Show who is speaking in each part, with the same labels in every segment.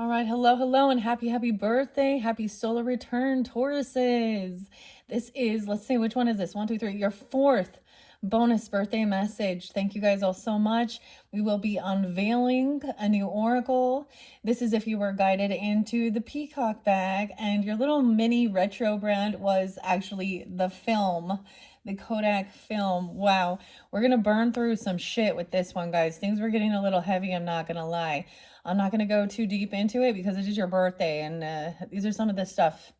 Speaker 1: All right, hello, hello, and happy birthday. Happy solar return, Tauruses. This is, let's see, which one is this? One, two, three, your fourth bonus birthday message. Thank you guys all so much. We will be unveiling a new oracle. This is if you were guided into the peacock bag, and your little mini retro brand was actually the film. The Kodak film. Wow. We're going to burn through some shit with this one, guys. Things were getting a little heavy, I'm not going to lie. I'm not going to go too deep into it because it is your birthday, and these are some of the stuff.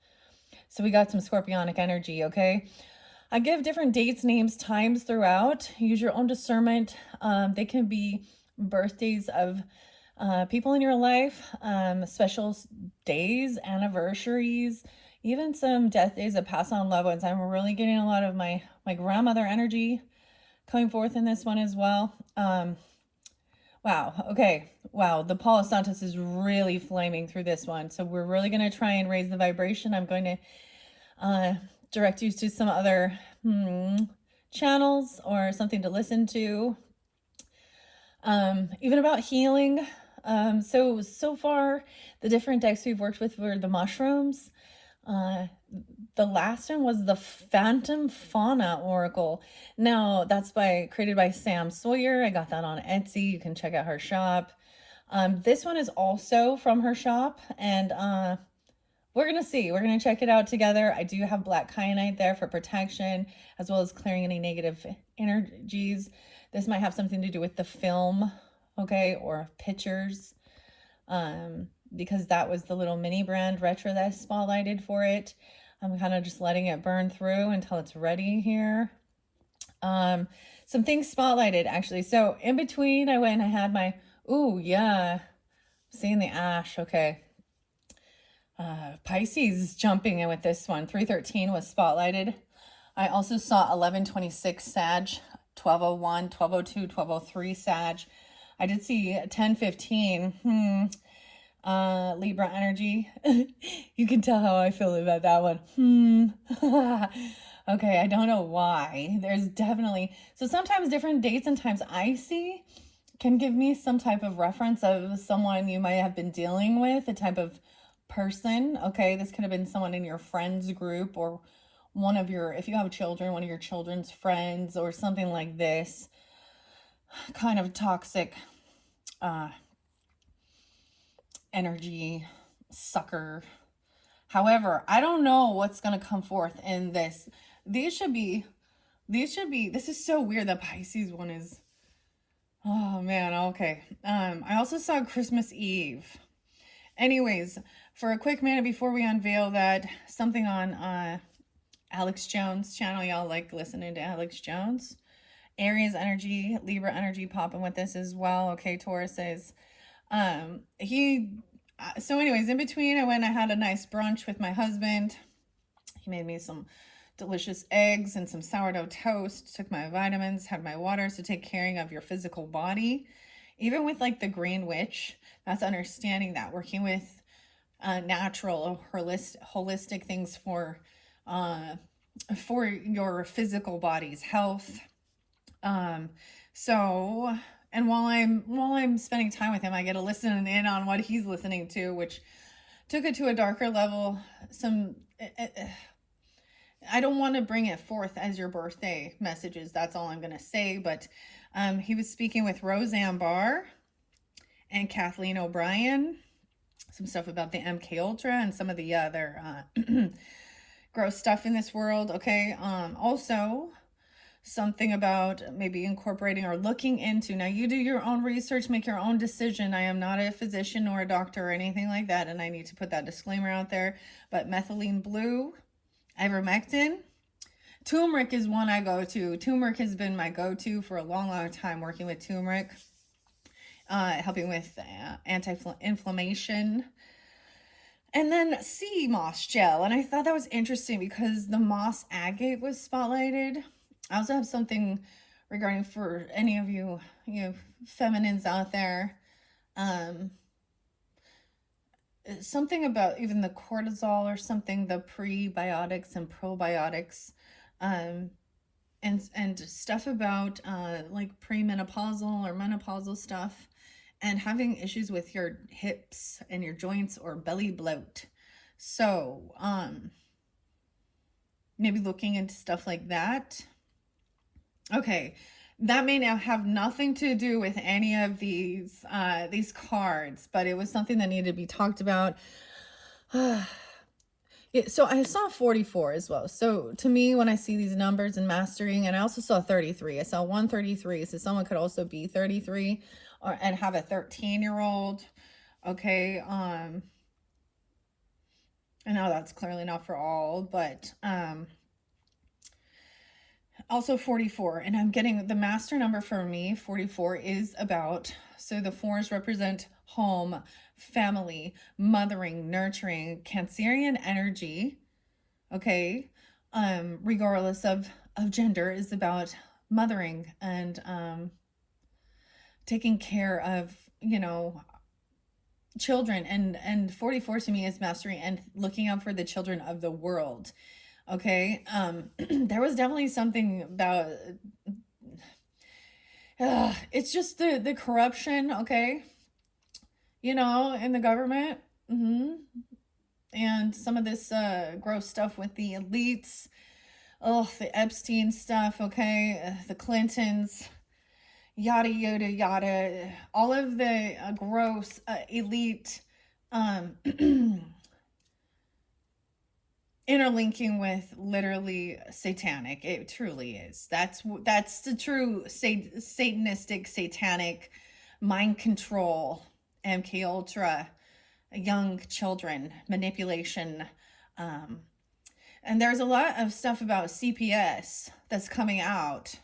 Speaker 1: So we got some scorpionic energy, okay? I give different dates, names, times throughout. Use your own discernment. They can be birthdays of people in your life, special days, anniversaries, even some death days of pass on loved ones. I'm really getting a lot of my grandmother energy coming forth in this one as well. Wow. Okay. Wow. The Palo Santos is really flaming through this one. So we're really going to try and raise the vibration. I'm going to direct you to some other channels or something to listen to. Even about healing. So far, the different decks we've worked with were the mushrooms. The last one was the Phantom Fauna Oracle. Now, that's created by Sam Sawyer. I got that on Etsy. You can check out her shop. This one is also from her shop, and we're going to see. We're going to check it out together. I do have black kyanite there for protection, as well as clearing any negative energies. This might have something to do with the film, okay, or pictures, because that was the little mini brand retro that I spotlighted for it. I'm kind of just letting it burn through until it's ready here. Some things spotlighted, actually. So in between, I went and I had my, ooh, yeah, seeing the ash, okay. Pisces jumping in with this one. 313 was spotlighted. I also saw 1126 Sag, 1201, 1202, 1203 Sag. I did see 1015. Libra energy. You can tell how I feel about that one. Okay, I don't know why. There's definitely, so sometimes different dates and times I see can give me some type of reference of someone you might have been dealing with, a type of person. Okay, this could have been someone in your friends group, or one of your, if you have children, one of your children's friends, or something like this. Kind of toxic energy sucker. However, I don't know what's going to come forth in this. This is so weird. The Pisces one is, oh man, okay. I also saw Christmas Eve. Anyways, for a quick minute before we unveil that, something on Alex Jones' channel. Y'all like listening to Alex Jones. Aries energy, Libra energy popping with this as well. Okay, Taurus says, so anyways, in between, I had a nice brunch with my husband. He made me some delicious eggs and some sourdough toast, took my vitamins, had my water. So take caring of your physical body. Even with like the Green Witch, that's understanding that, working with natural, holistic things for your physical body's health. So, and while I'm spending time with him, I get to listen in on what he's listening to, which took it to a darker level. I don't want to bring it forth as your birthday messages. That's all I'm going to say. But he was speaking with Roseanne Barr and Kathleen O'Brien, some stuff about the MK Ultra and some of the other gross stuff in this world. Okay. Also, something about maybe incorporating or looking into. Now, you do your own research, make your own decision. I am not a physician or a doctor or anything like that, and I need to put that disclaimer out there. But methylene blue, ivermectin, turmeric is one I go to. Turmeric has been my go-to for a long time, working with turmeric, helping with anti-inflammation. And then sea moss gel. And I thought that was interesting because the moss agate was spotlighted. I also have something regarding, for any of you feminines out there, something about even the cortisol or something, the prebiotics and probiotics, and stuff about like premenopausal or menopausal stuff, and having issues with your hips and your joints or belly bloat. So, maybe looking into stuff like that. Okay, that may now have nothing to do with any of these cards, but it was something that needed to be talked about. So I saw 44 as well. So to me, when I see these numbers and mastering, and I also saw 33. I saw 133. So someone could also be 33 and have a 13-year-old. Okay. I know that's clearly not for all, but also 44. And I'm getting the master number for me. 44 is about, so the fours represent home, family, mothering, nurturing, Cancerian energy. Okay, regardless of gender, is about mothering and taking care of, children. And 44 to me is mastery and looking out for the children of the world. Okay, there was definitely something about it's just the corruption, okay, in the government. And some of this gross stuff with the elites. Oh, the Epstein stuff, okay? The Clintons, yada, yada, yada. All of the gross elite interlinking with literally satanic. It truly is. That's the true satanistic, satanic mind control, MK Ultra, young children, manipulation. And there's a lot of stuff about CPS that's coming out.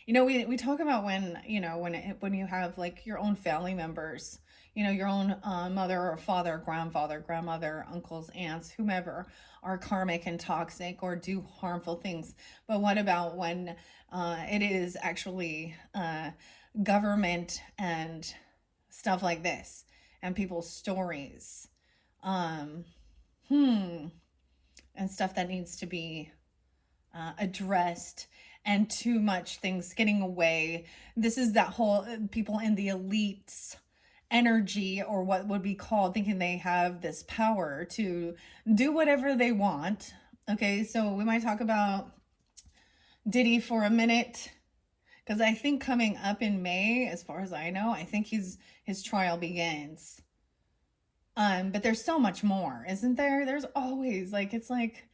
Speaker 1: We talk about when you have like your own family members, your own mother or father, grandfather, grandmother, uncles, aunts, whomever are karmic and toxic or do harmful things. But what about when it is actually government and stuff like this and people's stories? And stuff that needs to be addressed, and too much things getting away. This is that whole people in the elites energy, or what would be called thinking they have this power to do whatever they want. Okay, so we might talk about Diddy for a minute, because I think coming up in May, as far as I know, I think his trial begins. But there's so much more, isn't there? There's always it's like,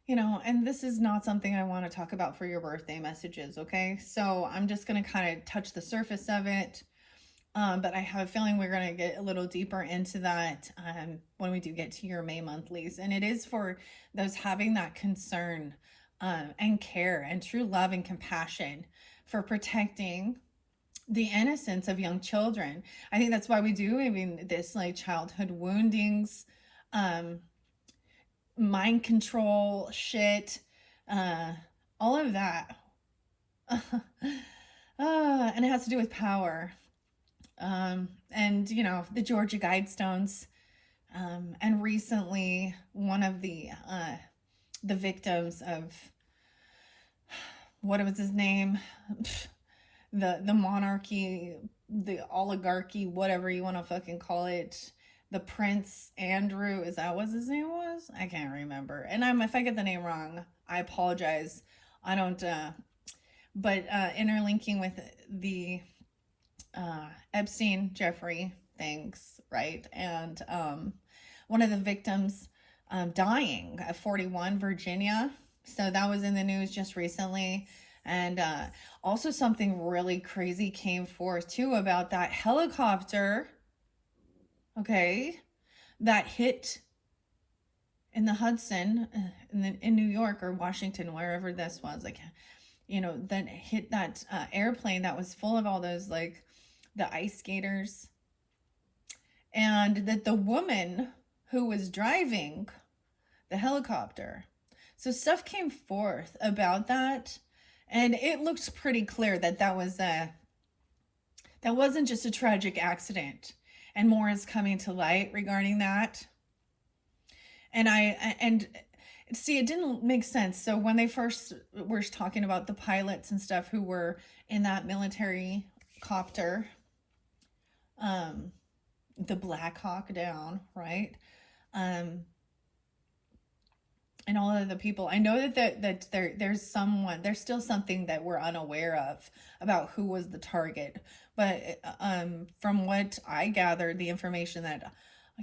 Speaker 1: and this is not something I want to talk about for your birthday messages, okay? So I'm just going to kind of touch the surface of it. But I have a feeling we're going to get a little deeper into that when we do get to your May monthlies. And it is for those having that concern and care and true love and compassion for protecting the innocence of young children. I think that's why we do even this childhood woundings, mind control shit, all of that. And it has to do with power. And the Georgia Guidestones. And recently one of the victims of, what was his name? The monarchy, the oligarchy, whatever you want to fucking call it. The Prince Andrew, is that what his name was? I can't remember. And if I get the name wrong, I apologize. I don't, but interlinking with the Epstein, Jeffrey things, right? And one of the victims dying at 41, Virginia. So that was in the news just recently. And also something really crazy came forth too about that helicopter, okay, that hit in the Hudson in New York or Washington, wherever this was, that hit that airplane that was full of all those the ice skaters, and that the woman who was driving the helicopter. So stuff came forth about that, and it looked pretty clear that that wasn't just a tragic accident, and more is coming to light regarding that. And see, it didn't make sense. So when they first were talking about the pilots and stuff who were in that military copter, um, the Black Hawk down, right? Um, and all of the people. I know that there's still something that we're unaware of about who was the target. But from what I gathered, the information that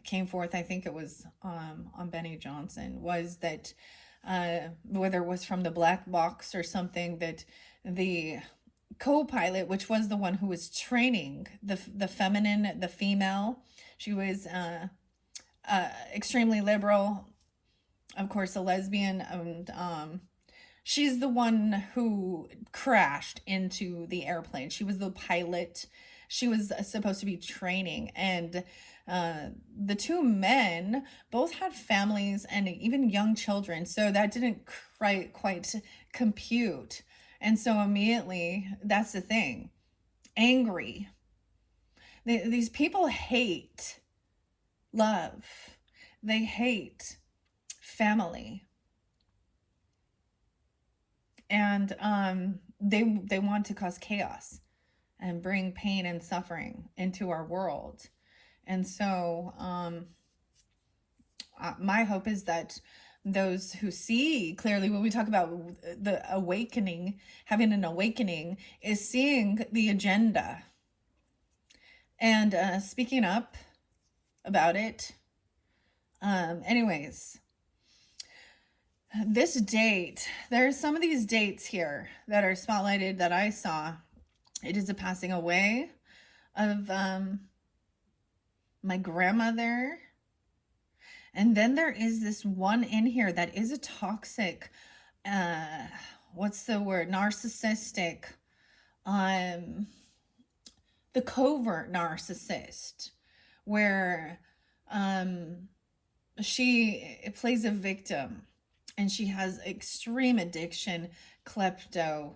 Speaker 1: came forth, I think it was on Benny Johnson, was that whether it was from the black box or something, that the co-pilot, which was the one who was training the female, she was extremely liberal, of course, a lesbian, and she's the one who crashed into the airplane. She was the pilot. She was supposed to be training, and the two men both had families and even young children, so that didn't quite compute. And so immediately, that's the thing, angry. These people hate love. They hate family, and they want to cause chaos and bring pain and suffering into our world. And so my hope is that those who see clearly, when we talk about the awakening, having an awakening, is seeing the agenda and speaking up about it. Anyways, this date, there's some of these dates here that are spotlighted that I saw. It is a passing away of my grandmother. And then there is this one in here that is a toxic, what's the word? Narcissistic, the covert narcissist, where she plays a victim, and she has extreme addiction, klepto,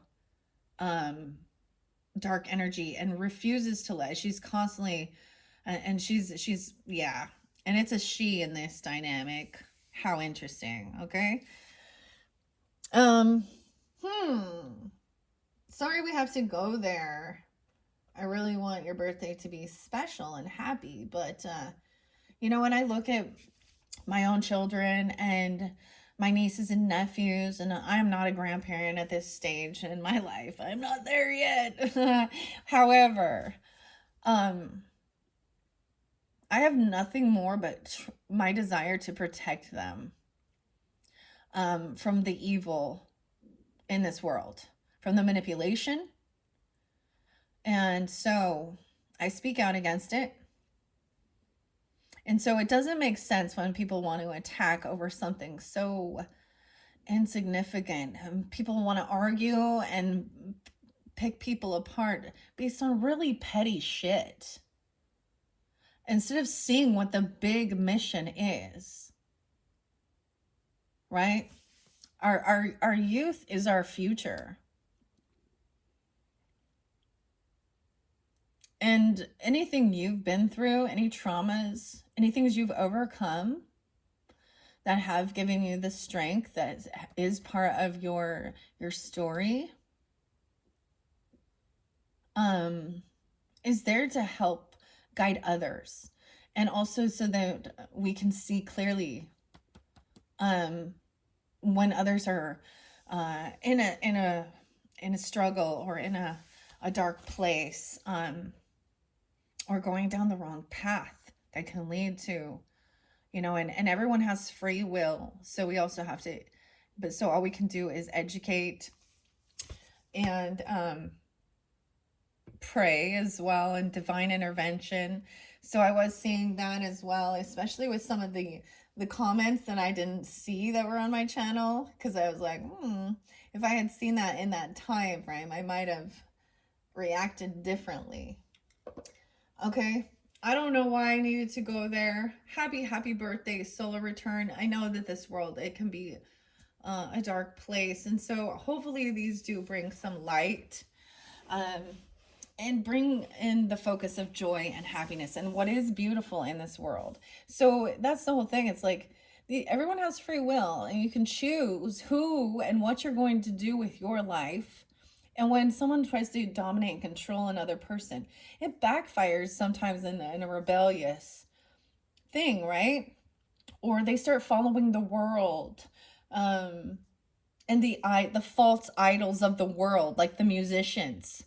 Speaker 1: dark energy, and refuses to let. She's constantly, and she's yeah, and it's a she in this dynamic. How interesting. Okay. Sorry we have to go there. I really want your birthday to be special and happy, but you know, when I look at my own children and my nieces and nephews, and I'm not a grandparent at this stage in my life. I'm not there yet. However, I have nothing more but my desire to protect them from the evil in this world, from the manipulation. And so I speak out against it. And so it doesn't make sense when people want to attack over something so insignificant. People want to argue and pick people apart based on really petty shit, instead of seeing what the big mission is, right? Our youth is our future. And anything you've been through, any traumas, any things you've overcome that have given you the strength that is part of your story, is there to help guide others, and also so that we can see clearly when others are in a struggle, or in a dark place, or going down the wrong path that can lead to, you know, and everyone has free will. So we also have to, but so all we can do is educate and pray as well, and divine intervention. So I was seeing that as well, especially with some of the comments that I didn't see that were on my channel, because I was like, if I had seen that in that time frame, I might have reacted differently. Okay, I don't know why I needed to go there. Happy birthday, solar return. I know that this world, it can be a dark place, and so hopefully these do bring some light, and bring in the focus of joy and happiness and what is beautiful in this world. So that's the whole thing. It's like everyone has free will, and you can choose who and what you're going to do with your life. And when someone tries to dominate and control another person, it backfires sometimes in a rebellious thing, right? Or they start following the world, and the false idols of the world, like the musicians.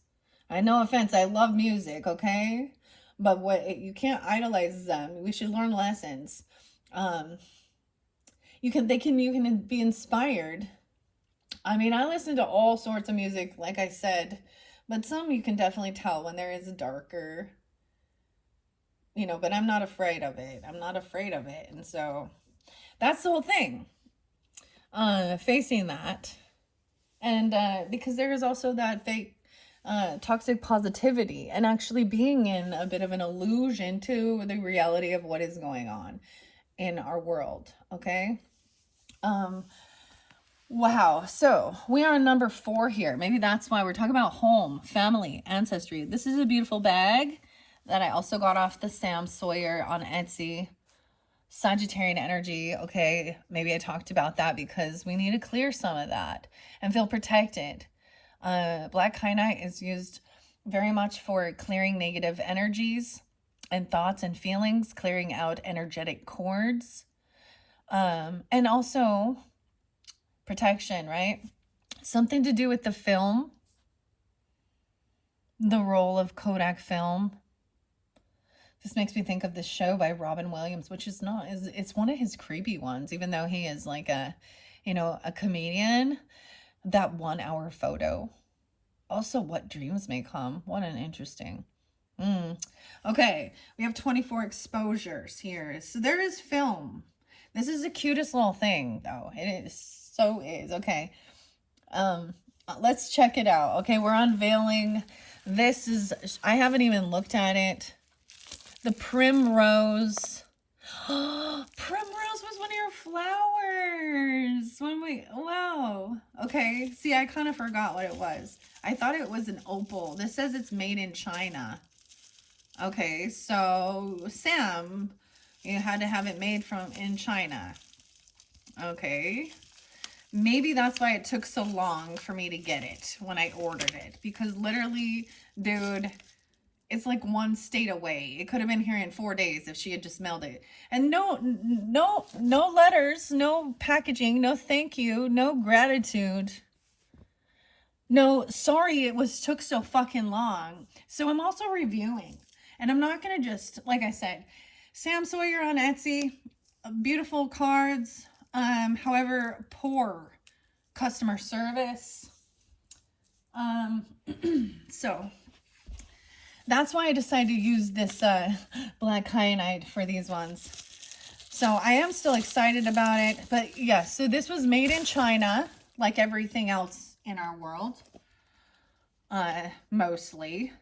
Speaker 1: I no offense, I love music, okay? But you can't idolize them. We should learn lessons. Um, you can be inspired. I mean, I listen to all sorts of music, like I said, but some you can definitely tell when there is a darker, but I'm not afraid of it. I'm not afraid of it. And so that's the whole thing. Facing that. And because there is also that fake toxic positivity and actually being in a bit of an illusion to the reality of what is going on in our world. Okay. Wow. So we are on number 4 here. Maybe that's why we're talking about home, family, ancestry. This is a beautiful bag that I also got off the Sam Sawyer on Etsy. Sagittarian energy. Okay. Maybe I talked about that because we need to clear some of that and feel protected. Black kyanite is used very much for clearing negative energies and thoughts and feelings, clearing out energetic cords, and also protection, right? Something to do with the film, the role of Kodak film. This makes me think of this show by Robin Williams, which is not, it's one of his creepy ones, even though he is like a comedian. That 1 hour photo. Also, what dreams may come. What an interesting. Okay, we have 24 exposures here. So there is film. This is the cutest little thing, though. It is. So is. Okay. Let's check it out. Okay, we're unveiling. This is, I haven't even looked at it. The primrose. Primrose was one of your flowers. Wow. Okay, see, I kind of forgot what it was. I thought it was an opal. This says it's made in China. Okay, so Sam, you had to have it made in China. Okay. Maybe that's why it took so long for me to get it when I ordered it. Because literally, dude, it's like one state away. It could have been here in 4 days if she had just mailed it. And no letters, no packaging, no thank you, no gratitude. No, sorry it took so fucking long. So I'm also reviewing. And I'm not going to just, like I said, Sam Sawyer on Etsy, beautiful cards. However, poor customer service. So that's why I decided to use this black kyanite for these ones. So I am still excited about it. But yes, so this was made in China, like everything else in our world, mostly.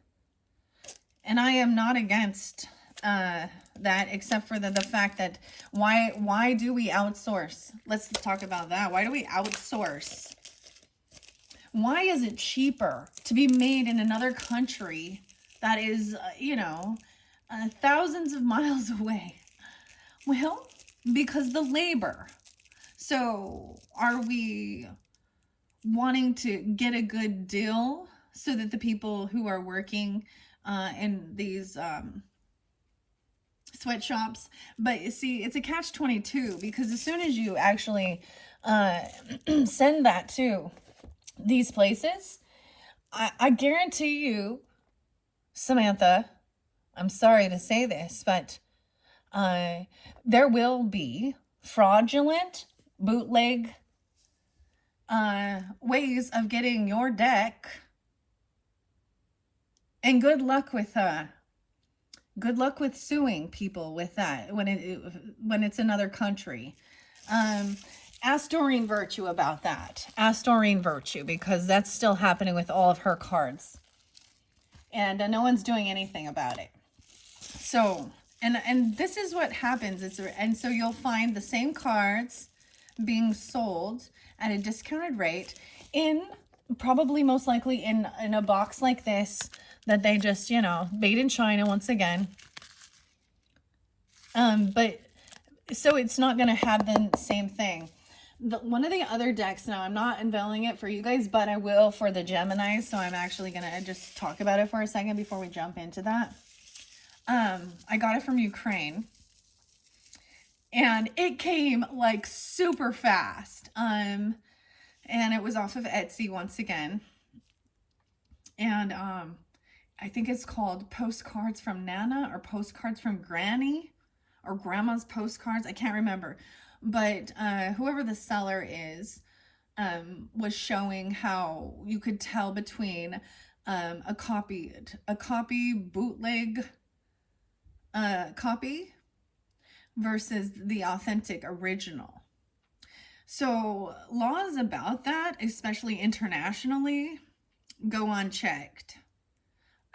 Speaker 1: And I am not against that, except for the fact that why do we outsource? Let's talk about that. Why do we outsource? Why is it cheaper to be made in another country that is, thousands of miles away? Well, because the labor. So are we wanting to get a good deal so that the people who are working in these sweatshops, but you see, it's a catch-22, because as soon as you actually send that to these places, I guarantee you, Samantha, I'm sorry to say this, but there will be fraudulent, bootleg ways of getting your deck. And good luck with suing people with that when it's another country. Ask Doreen Virtue about that. Ask Doreen Virtue, because that's still happening with all of her cards. And no one's doing anything about it. So, and this is what happens. And so you'll find the same cards being sold at a discounted rate probably most likely in a box like this that they just, made in China once again. But so it's not going to have the same thing. One of the other decks, now I'm not unveiling it for you guys, but I will for the Gemini. So I'm actually going to just talk about it for a second before we jump into that. I got it from Ukraine. And it came like super fast. And it was off of Etsy once again. And I think it's called Postcards from Nana or Postcards from Granny or Grandma's Postcards. I can't remember. But whoever the seller is was showing how you could tell between a copy bootleg copy versus the authentic original. So laws about that, especially internationally, go unchecked.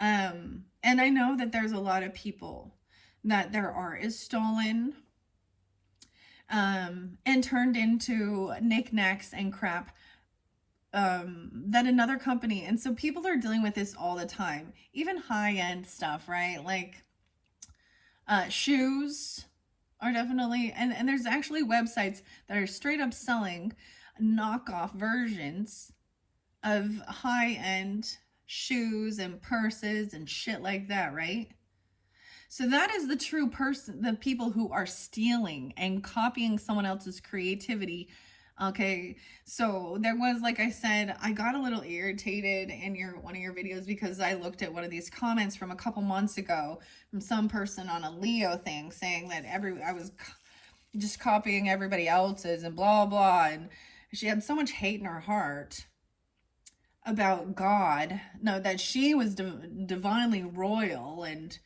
Speaker 1: And I know that there's a lot of people that their art is stolen and turned into knickknacks and crap that another company, and so people are dealing with this all the time, even high-end stuff, right? Like shoes are definitely, and there's actually websites that are straight up selling knockoff versions of high-end shoes and purses and shit like that, right? So that is the true person, the people who are stealing and copying someone else's creativity. Okay, so there was, like I said, I got a little irritated in one of your videos because I looked at one of these comments from a couple months ago from some person on a Leo thing saying that I was just copying everybody else's and blah blah, and she had so much hate in her heart about God. No, that she was divinely royal. And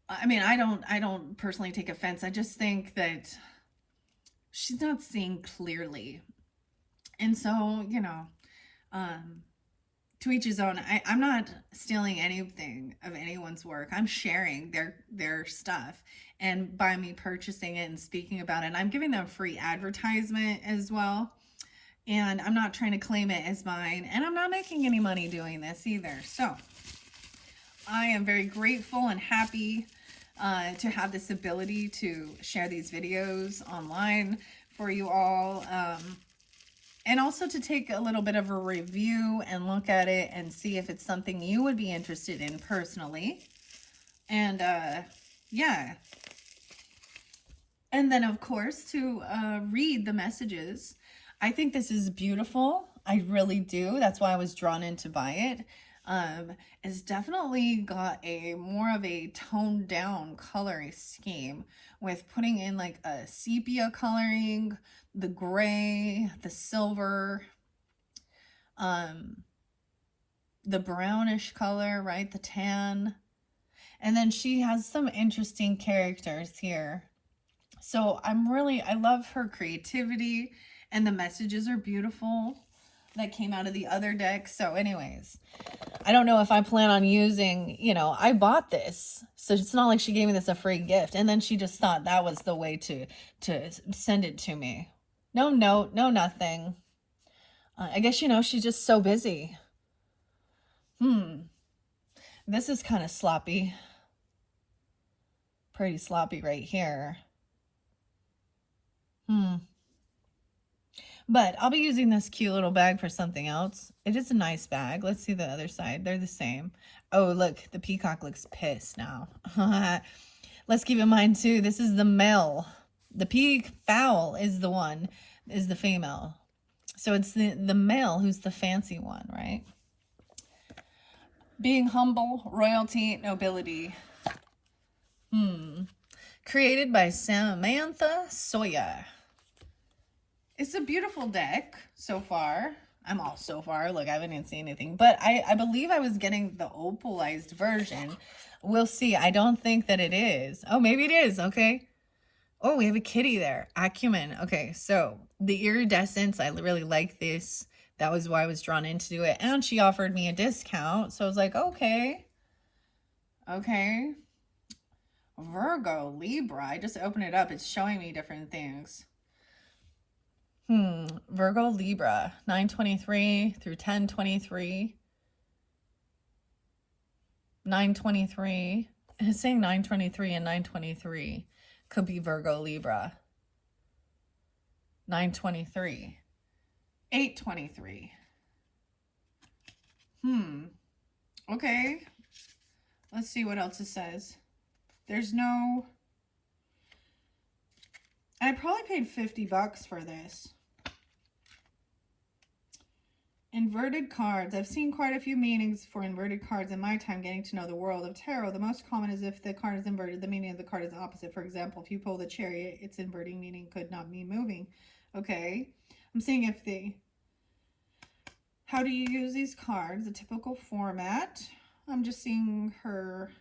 Speaker 1: I mean, I don't personally take offense. I just think that she's not seeing clearly. And so, to each his own. I'm not stealing anything of anyone's work. I'm sharing their stuff. And by me purchasing it and speaking about it, I'm giving them free advertisement as well. And I'm not trying to claim it as mine. And I'm not making any money doing this either. So I am very grateful and happy to have this ability to share these videos online for you all. And also to take a little bit of a review and look at it and see if it's something you would be interested in personally. And yeah. And then, of course, to read the messages. I think this is beautiful. I really do. That's why I was drawn in to buy it. It's definitely got a more of a toned down color scheme with putting in like a sepia coloring, the gray, the silver, the brownish color, right? The tan. And then she has some interesting characters here. So I love her creativity, and the messages are beautiful that came out of the other deck. So anyways, I don't know if I plan on using, I bought this. So it's not like she gave me this a free gift. And then she just thought that was the way to send it to me. No note, no nothing. I guess, she's just so busy. This is kind of sloppy. Pretty sloppy right here. But I'll be using this cute little bag for something else. It is a nice bag. Let's see the other side. They're the same. Oh, look, the peacock looks pissed now. Let's keep in mind, too, this is the male. The peafowl is the female. So it's the male who's the fancy one, right? Being humble, royalty, nobility. Created by Samantha Sawyer. It's a beautiful deck so far. Look, I haven't even seen anything. But I believe I was getting the opalized version. We'll see. I don't think that it is. Oh, maybe it is. Okay. Oh, we have a kitty there. Acumen. Okay, so the iridescence, I really like this. That was why I was drawn into it. And she offered me a discount. So I was like, okay. Okay. Virgo, Libra. I just opened it up. It's showing me different things. Virgo, Libra, 9/23 through 10/23. 9/23. It's saying 9/23 and 9/23 could be Virgo, Libra. 923. 823. Okay. Let's see what else it says. There's no... I probably paid $50 for this. Inverted cards. I've seen quite a few meanings for inverted cards in my time getting to know the world of tarot. The most common is if the card is inverted, the meaning of the card is opposite. For example, if you pull the Chariot, its inverting meaning could not mean moving. Okay. I'm seeing if the... How do you use these cards? A typical format. I'm just seeing her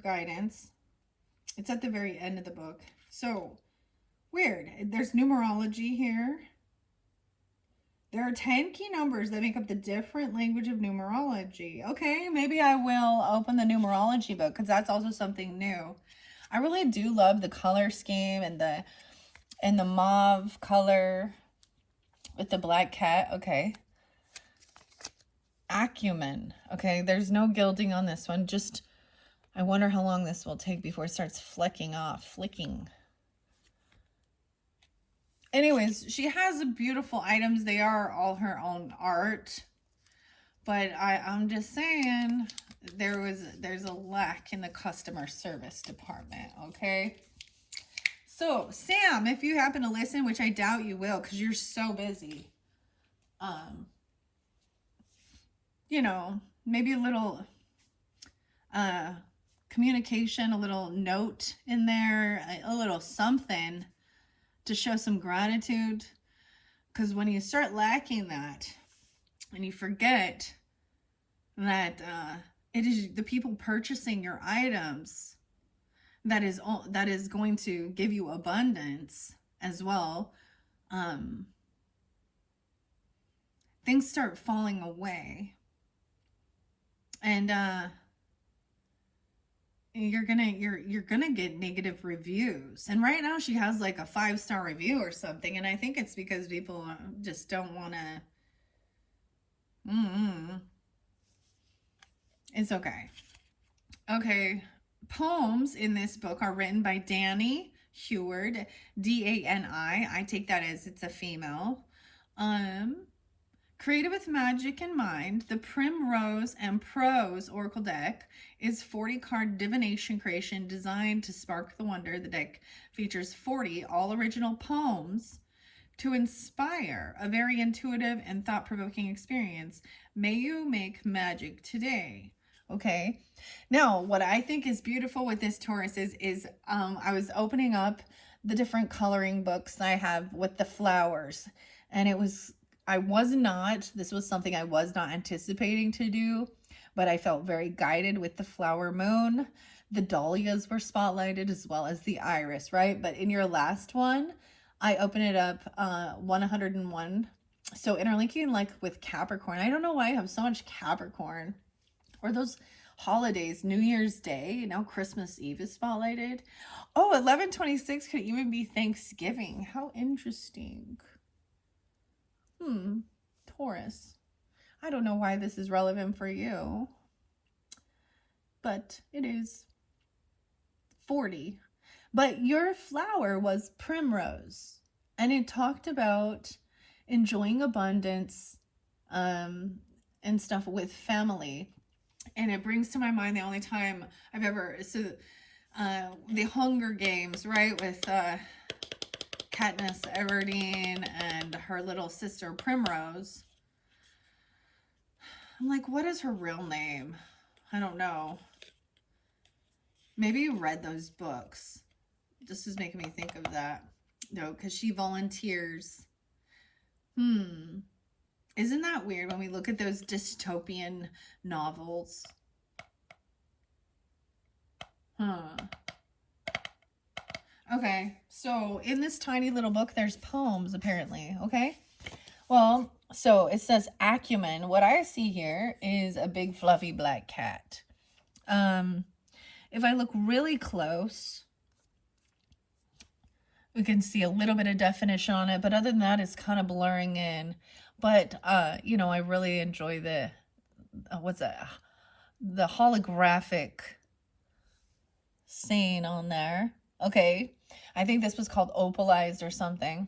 Speaker 1: guidance. It's at the very end of the book. So, weird. There's numerology here. There are 10 key numbers that make up the different language of numerology. Okay, maybe I will open the numerology book because that's also something new. I really do love the color scheme and the mauve color with the black cat. Okay. Acumen. Okay, there's no gilding on this one. Just, I wonder how long this will take before it starts flicking. Anyways, she has beautiful items. They are all her own art. But I'm just saying there's a lack in the customer service department, okay? So, Sam, if you happen to listen, which I doubt you will because you're so busy, you know, maybe a little communication, a little note in there, a little something to show some gratitude, because when you start lacking that and you forget that it is the people purchasing your items that is going to give you abundance as well, things start falling away, and you're gonna get negative reviews. And right now she has like a 5-star review or something, and I think it's because people just don't want to. It's okay. Poems in this book are written by Dani Heward, D-A-N-I. I take that as it's a female. Created with magic in mind, the Primrose and Prose Oracle deck is 40-card divination creation designed to spark the wonder. The deck features 40 all-original poems to inspire a very intuitive and thought-provoking experience. May you make magic today. Okay. Now, what I think is beautiful with this Taurus is I was opening up the different coloring books I have with the flowers, and this was something I was not anticipating to do, but I felt very guided with the flower moon. The dahlias were spotlighted as well as the iris, right? But in your last one, I opened it up 101. So interlinking like with Capricorn. I don't know why I have so much Capricorn. Or those holidays, New Year's Day, now Christmas Eve is spotlighted. Oh, 11/26 could even be Thanksgiving. How interesting. Taurus. I don't know why this is relevant for you, but it is. 40. But your flower was primrose, and it talked about enjoying abundance and stuff with family. And it brings to my mind the only time I've ever, the Hunger Games, right, with Katniss Everdeen and her little sister Primrose. I'm like, what is her real name? I don't know. Maybe you read those books. This is making me think of that. No, because she volunteers. Isn't that weird when we look at those dystopian novels? Okay, so in this tiny little book, there's poems, apparently, okay? Well, so it says acumen. What I see here is a big fluffy black cat. If I look really close, we can see a little bit of definition on it, but other than that, it's kind of blurring in. But, you know, I really enjoy the, the holographic scene on there Okay. I think this was called opalized or something.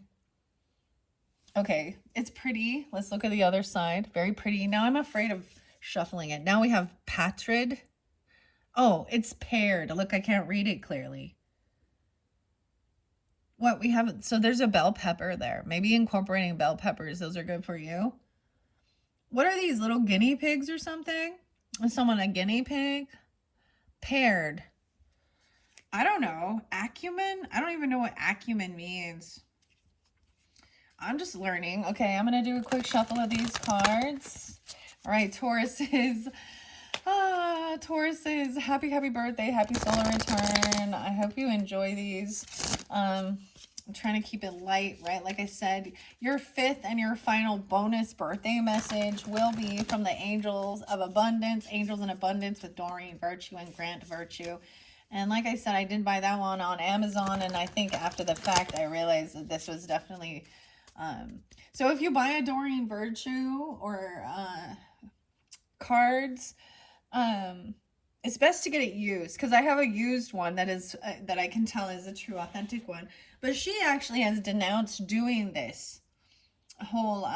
Speaker 1: Okay. It's pretty. Let's look at the other side. Very pretty. Now I'm afraid of shuffling it. Now we have Patrid. Oh, it's paired. Look, I can't read it clearly. What we have, so there's a bell pepper there. Maybe incorporating bell peppers, those are good for you. What are these, little guinea pigs or something? Is someone a guinea pig? Paired. I don't know. Acumen? I don't even know what acumen means. I'm just learning. Okay, I'm going to do a quick shuffle of these cards. All right, Tauruses. Tauruses, happy birthday, happy solar return. I hope you enjoy these. I'm trying to keep it light, right? Like I said, your fifth and your final bonus birthday message will be from the Angels of Abundance, Angels in Abundance with Doreen Virtue and Grant Virtue. And like I said, I did buy that one on Amazon, and I think after the fact, I realized that this was definitely... so if you buy a Doreen Virtue or cards, it's best to get it used, because I have a used one that is that I can tell is a true authentic one, but she actually has denounced doing this whole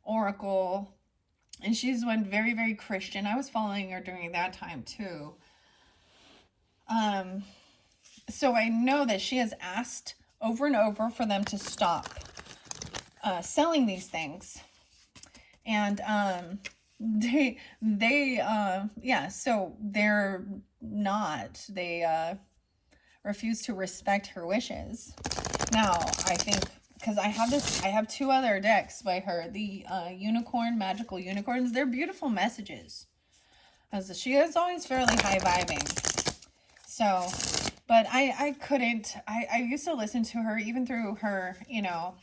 Speaker 1: oracle, and she's one very Christian. I was following her during that time too. So I know that she has asked over and over for them to stop selling these things, and yeah, so they're not, they refuse to respect her wishes. Now, I think, because I have two other decks by her, the unicorn, magical unicorns. They're beautiful messages, as she is always fairly high vibing. So, but I couldn't, I used to listen to her even through her, you know,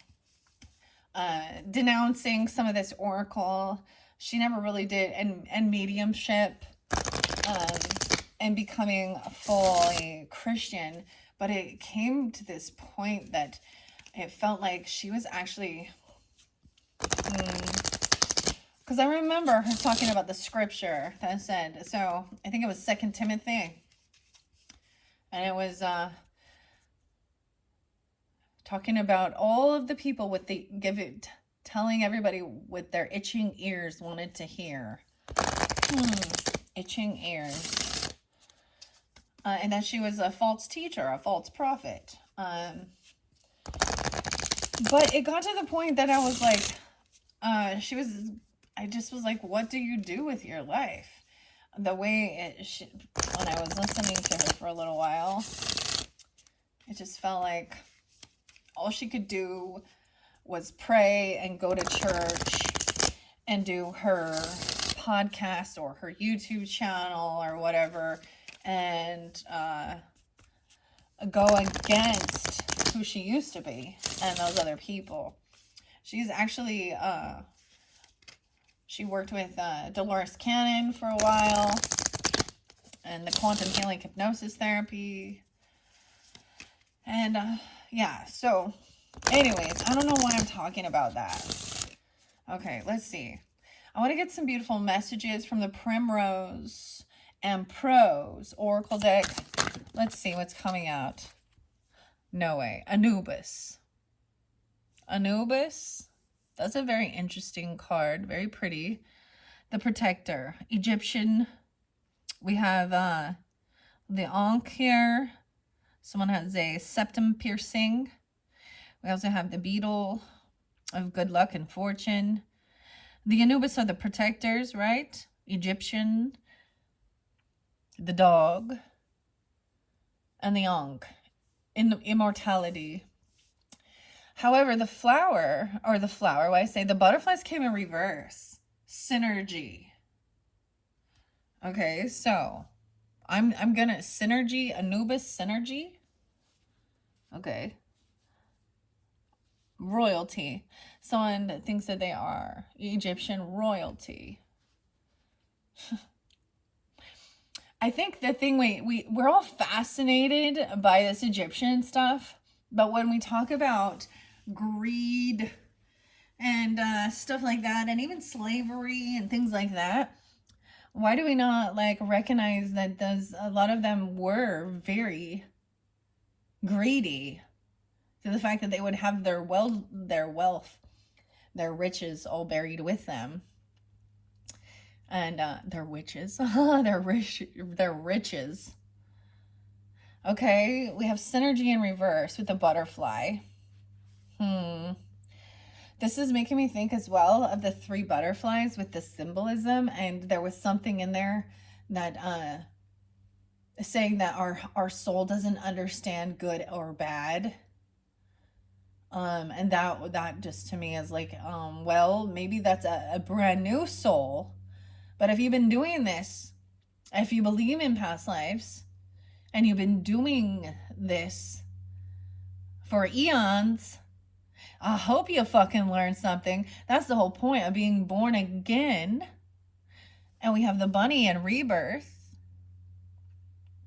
Speaker 1: denouncing some of this oracle. She never really did, and mediumship, and becoming a fully Christian. But it came to this point that it felt like she was actually, because I remember her talking about the scripture that said, so I think it was 2 Timothy, and it was talking about all of the people with the telling everybody with their itching ears wanted to hear. Itching ears. And that she was a false teacher, a false prophet. But it got to the point that I was like, I just was like, what do you do with your life? The way when I was listening to her for a little while, it just felt like all she could do was pray and go to church and do her podcast or her YouTube channel or whatever, and go against who she used to be and those other people. She's actually, she worked with Dolores Cannon for a while, and the quantum healing hypnosis therapy. And yeah, so anyways, I don't know why I'm talking about that. Okay, let's see. I want to get some beautiful messages from the Primrose and Prose Oracle deck. Let's see what's coming out. No way. Anubis. Anubis. That's a very interesting card. Very pretty. The Protector. Egyptian. We have the Ankh here. Someone has a septum piercing. We also have the Beetle of good luck and fortune. The Anubis are the protectors, right? Egyptian. The dog. And the Ankh. In immortality. However, the butterflies came in reverse. Synergy. Okay, so I'm gonna synergy, Anubis synergy. Okay. Royalty. Someone that thinks that they are Egyptian royalty. I think the thing we're all fascinated by this Egyptian stuff, but when we talk about greed and stuff like that, and even slavery and things like that, why do we not like recognize that a lot of them were very greedy, to the fact that they would have their wealth, their riches all buried with them. And their witches, their riches. Okay, we have synergy in reverse with the butterfly. This is making me think as well of the 3 butterflies with the symbolism, and there was something in there that saying that our soul doesn't understand good or bad. And that just to me is like, well, maybe that's a brand new soul. But if you've been doing this, if you believe in past lives, and you've been doing this for eons, I hope you fucking learned something. That's the whole point of being born again. And we have the bunny and rebirth.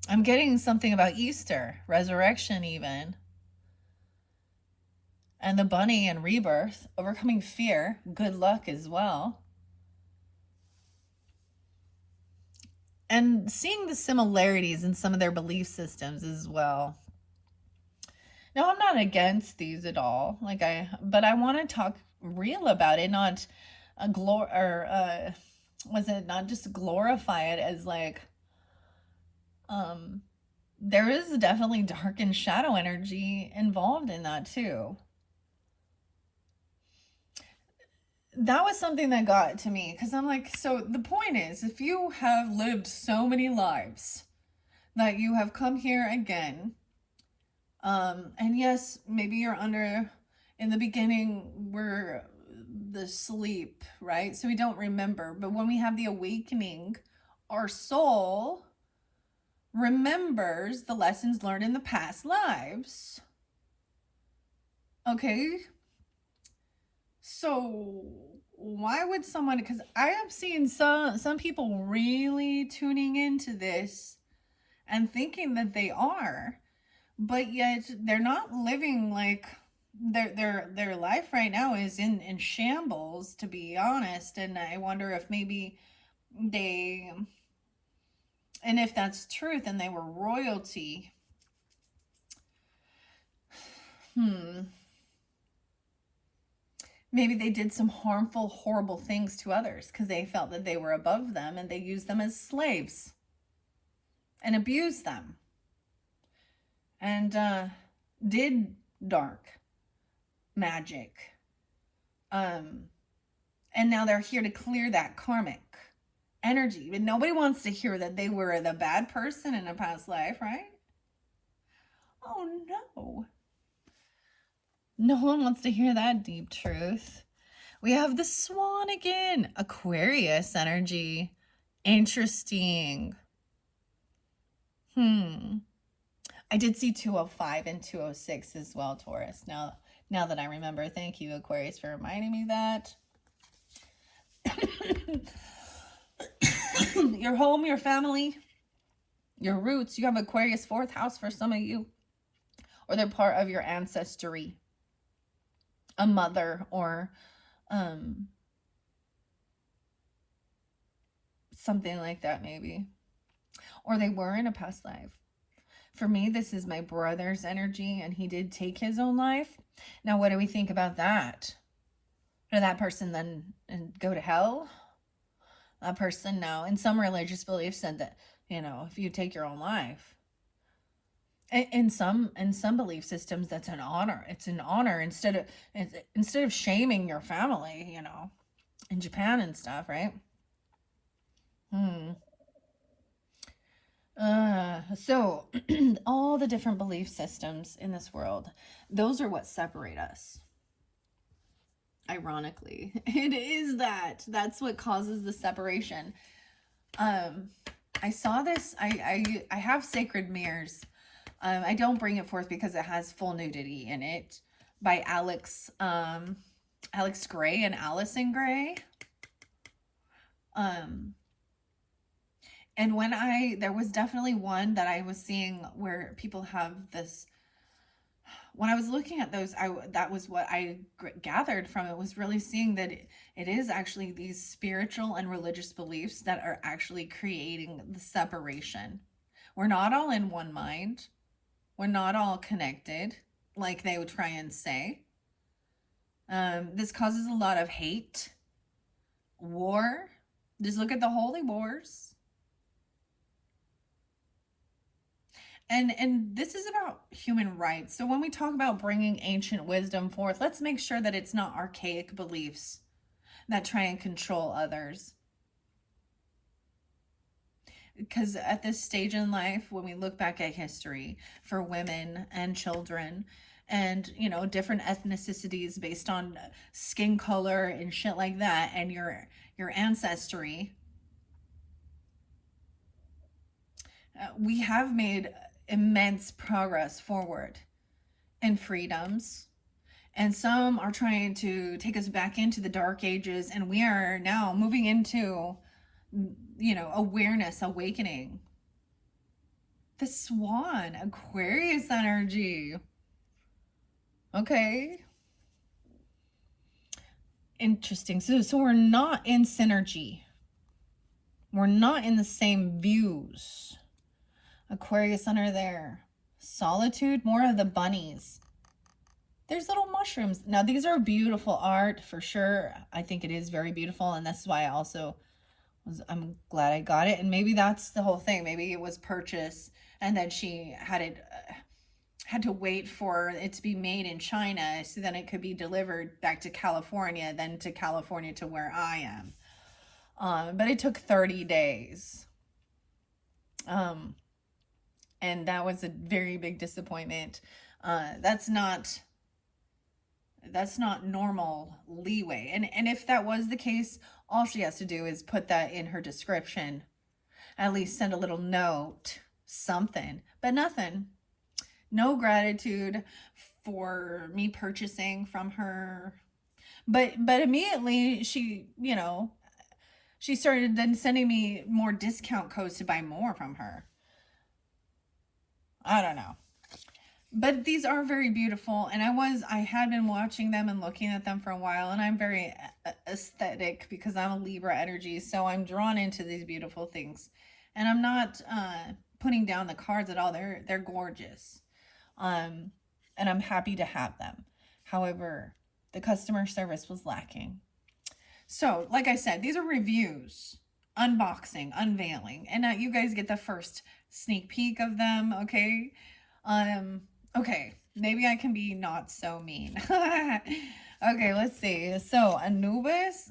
Speaker 1: I'm getting something about Easter, resurrection even. And the bunny and rebirth, overcoming fear, good luck as well. And seeing the similarities in some of their belief systems as well. Now, I'm not against these at all. But I want to talk real about it, not was it not just glorify it as like, there is definitely dark and shadow energy involved in that too. That was something that got to me, because I'm like, so the point is, if you have lived so many lives that you have come here again, and yes, maybe you're in the beginning, we're the sleep, right? So we don't remember, but when we have the awakening, our soul remembers the lessons learned in the past lives. Okay, so why would someone, because I have seen some people really tuning into this and thinking that they are, but yet they're not living like their life right now is in shambles, to be honest. And I wonder if maybe they, and if that's true, then they were royalty. Maybe they did some harmful, horrible things to others because they felt that they were above them, and they used them as slaves and abused them, and did dark magic. And now they're here to clear that karmic energy. But nobody wants to hear that they were the bad person in a past life, right? Oh no. No one wants to hear that deep truth. We have the swan again. Aquarius energy. Interesting. I did see 205 and 206 as well, Taurus. Now that I remember. Thank you, Aquarius, for reminding me that. Your home, your family, your roots. You have Aquarius 4th house for some of you. Or they're part of your ancestry. A mother or something like that maybe. Or they were in a past life. For me, this is my brother's energy, and he did take his own life. Now, what do we think about that? Did that person then go to hell? That person, no. In some religious beliefs said that, if you take your own life. In some belief systems, that's an honor. It's an honor instead of shaming your family, in Japan and stuff, right? So all the different belief systems in this world, those are what separate us. Ironically, it is that's what causes the separation. I saw this. I have sacred mirrors. I don't bring it forth because it has full nudity in it, by Alex Gray and Allison Gray. And there was definitely one that I was seeing where people have this. When I was looking at those, that was what I gathered from it, was really seeing that it is actually these spiritual and religious beliefs that are actually creating the separation. We're not all in one mind. We're not all connected, like they would try and say. This causes a lot of hate, war. Just look at the holy wars. And this is about human rights. So when we talk about bringing ancient wisdom forth, let's make sure that it's not archaic beliefs that try and control others. Because at this stage in life, when we look back at history for women and children and, you know, different ethnicities based on skin color and shit like that, and your ancestry, we have made immense progress forward in freedoms. And some are trying to take us back into the dark ages, and we are now moving into, you know, awareness, awakening. The swan, Aquarius energy. Okay. Interesting. So we're not in synergy. We're not in the same views. Aquarius under there. Solitude, more of the bunnies. There's little mushrooms. Now, these are beautiful art for sure. I think it is very beautiful, and that's why I'm glad I got it. And maybe that's the whole thing. Maybe it was purchased and then she had to wait for it to be made in China so then it could be delivered back to California, then to California to where I am. But it took 30 days. And that was a very big disappointment. That's not normal leeway. And if that was the case, all she has to do is put that in her description. At least send a little note, something, but nothing. No gratitude for me purchasing from her. But immediately she, you know, she started then sending me more discount codes to buy more from her. I don't know. But these are very beautiful, and I had been watching them and looking at them for a while, and I'm very aesthetic because I'm a Libra energy, so I'm drawn into these beautiful things. And I'm not putting down the cards at all. They're gorgeous. And I'm happy to have them. However, the customer service was lacking. So, like I said, these are reviews, unboxing, unveiling, and you guys get the first sneak peek of them, okay? Okay, maybe I can be not so mean. Okay, let's see. So, Anubis,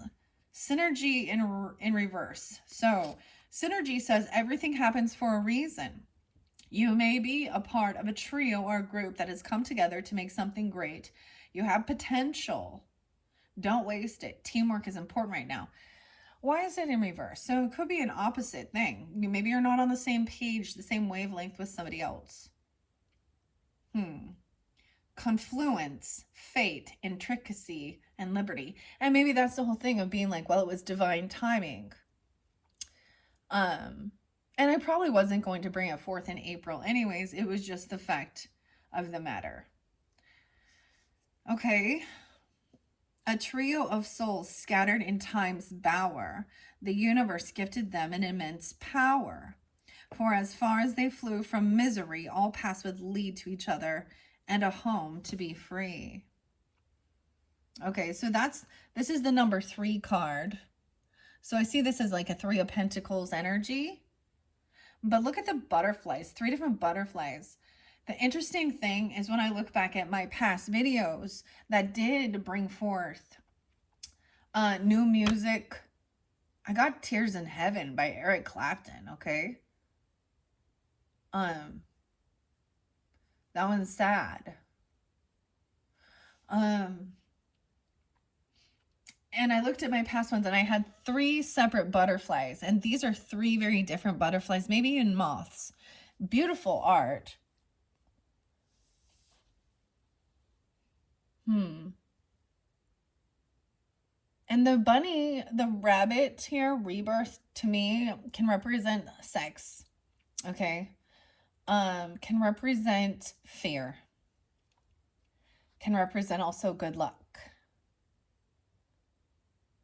Speaker 1: synergy in reverse. So, synergy says everything happens for a reason. You may be a part of a trio or a group that has come together to make something great. You have potential. Don't waste it. Teamwork is important right now. Why is it in reverse? So it could be an opposite thing. Maybe you're not on the same page, the same wavelength with somebody else. Confluence, fate, intricacy, and liberty. And maybe that's the whole thing of being like, well, it was divine timing. And I probably wasn't going to bring it forth in April anyways. It was just the fact of the matter. Okay. A trio of souls scattered in time's bower. The universe gifted them an immense power. For as far as they flew from misery, all paths would lead to each other and a home to be free. Okay, so this is the number 3 card. So I see this as like a 3 of Pentacles energy. But look at the butterflies, 3 different butterflies. The interesting thing is when I look back at my past videos that did bring forth new music. I got Tears in Heaven by Eric Clapton, okay? That one's sad. And I looked at my past ones and I had 3 separate butterflies. And these are 3 very different butterflies, maybe even moths. Beautiful art. And the bunny, the rabbit here, rebirth, to me, can represent sex. Okay? Can represent fear. Can represent also good luck.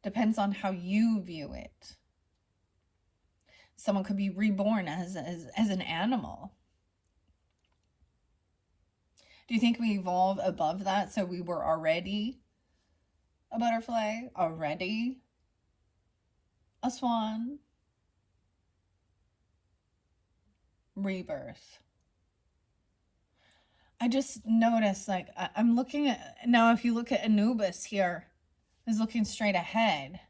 Speaker 1: Depends on how you view it. Someone could be reborn as an animal. Do you think we evolve above that so we were already a butterfly, already a swan? Rebirth. I just noticed, like, I'm looking at now. If you look at Anubis here, is looking straight ahead.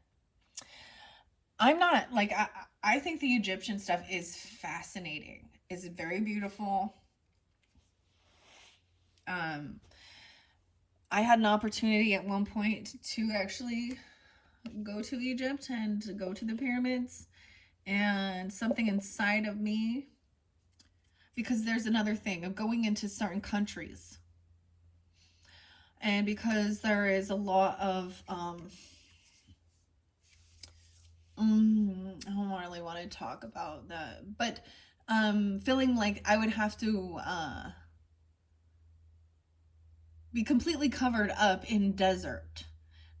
Speaker 1: I'm not like I think the Egyptian stuff is fascinating. It's very beautiful. I had an opportunity at one point to actually go to Egypt and to go to the pyramids, and something inside of me, because there's another thing of going into certain countries, and because there is a lot of I don't really want to talk about that, but feeling like I would have to be completely covered up in desert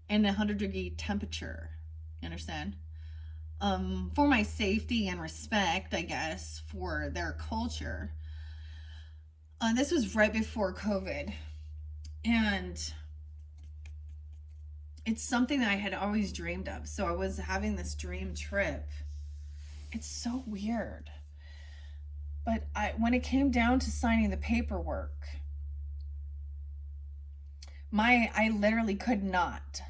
Speaker 1: in 100-degree temperature. You understand? For my safety and respect, I guess, for their culture. This was right before COVID, and it's something that I had always dreamed of. So I was having this dream trip. It's so weird. But when it came down to signing the paperwork, I literally could not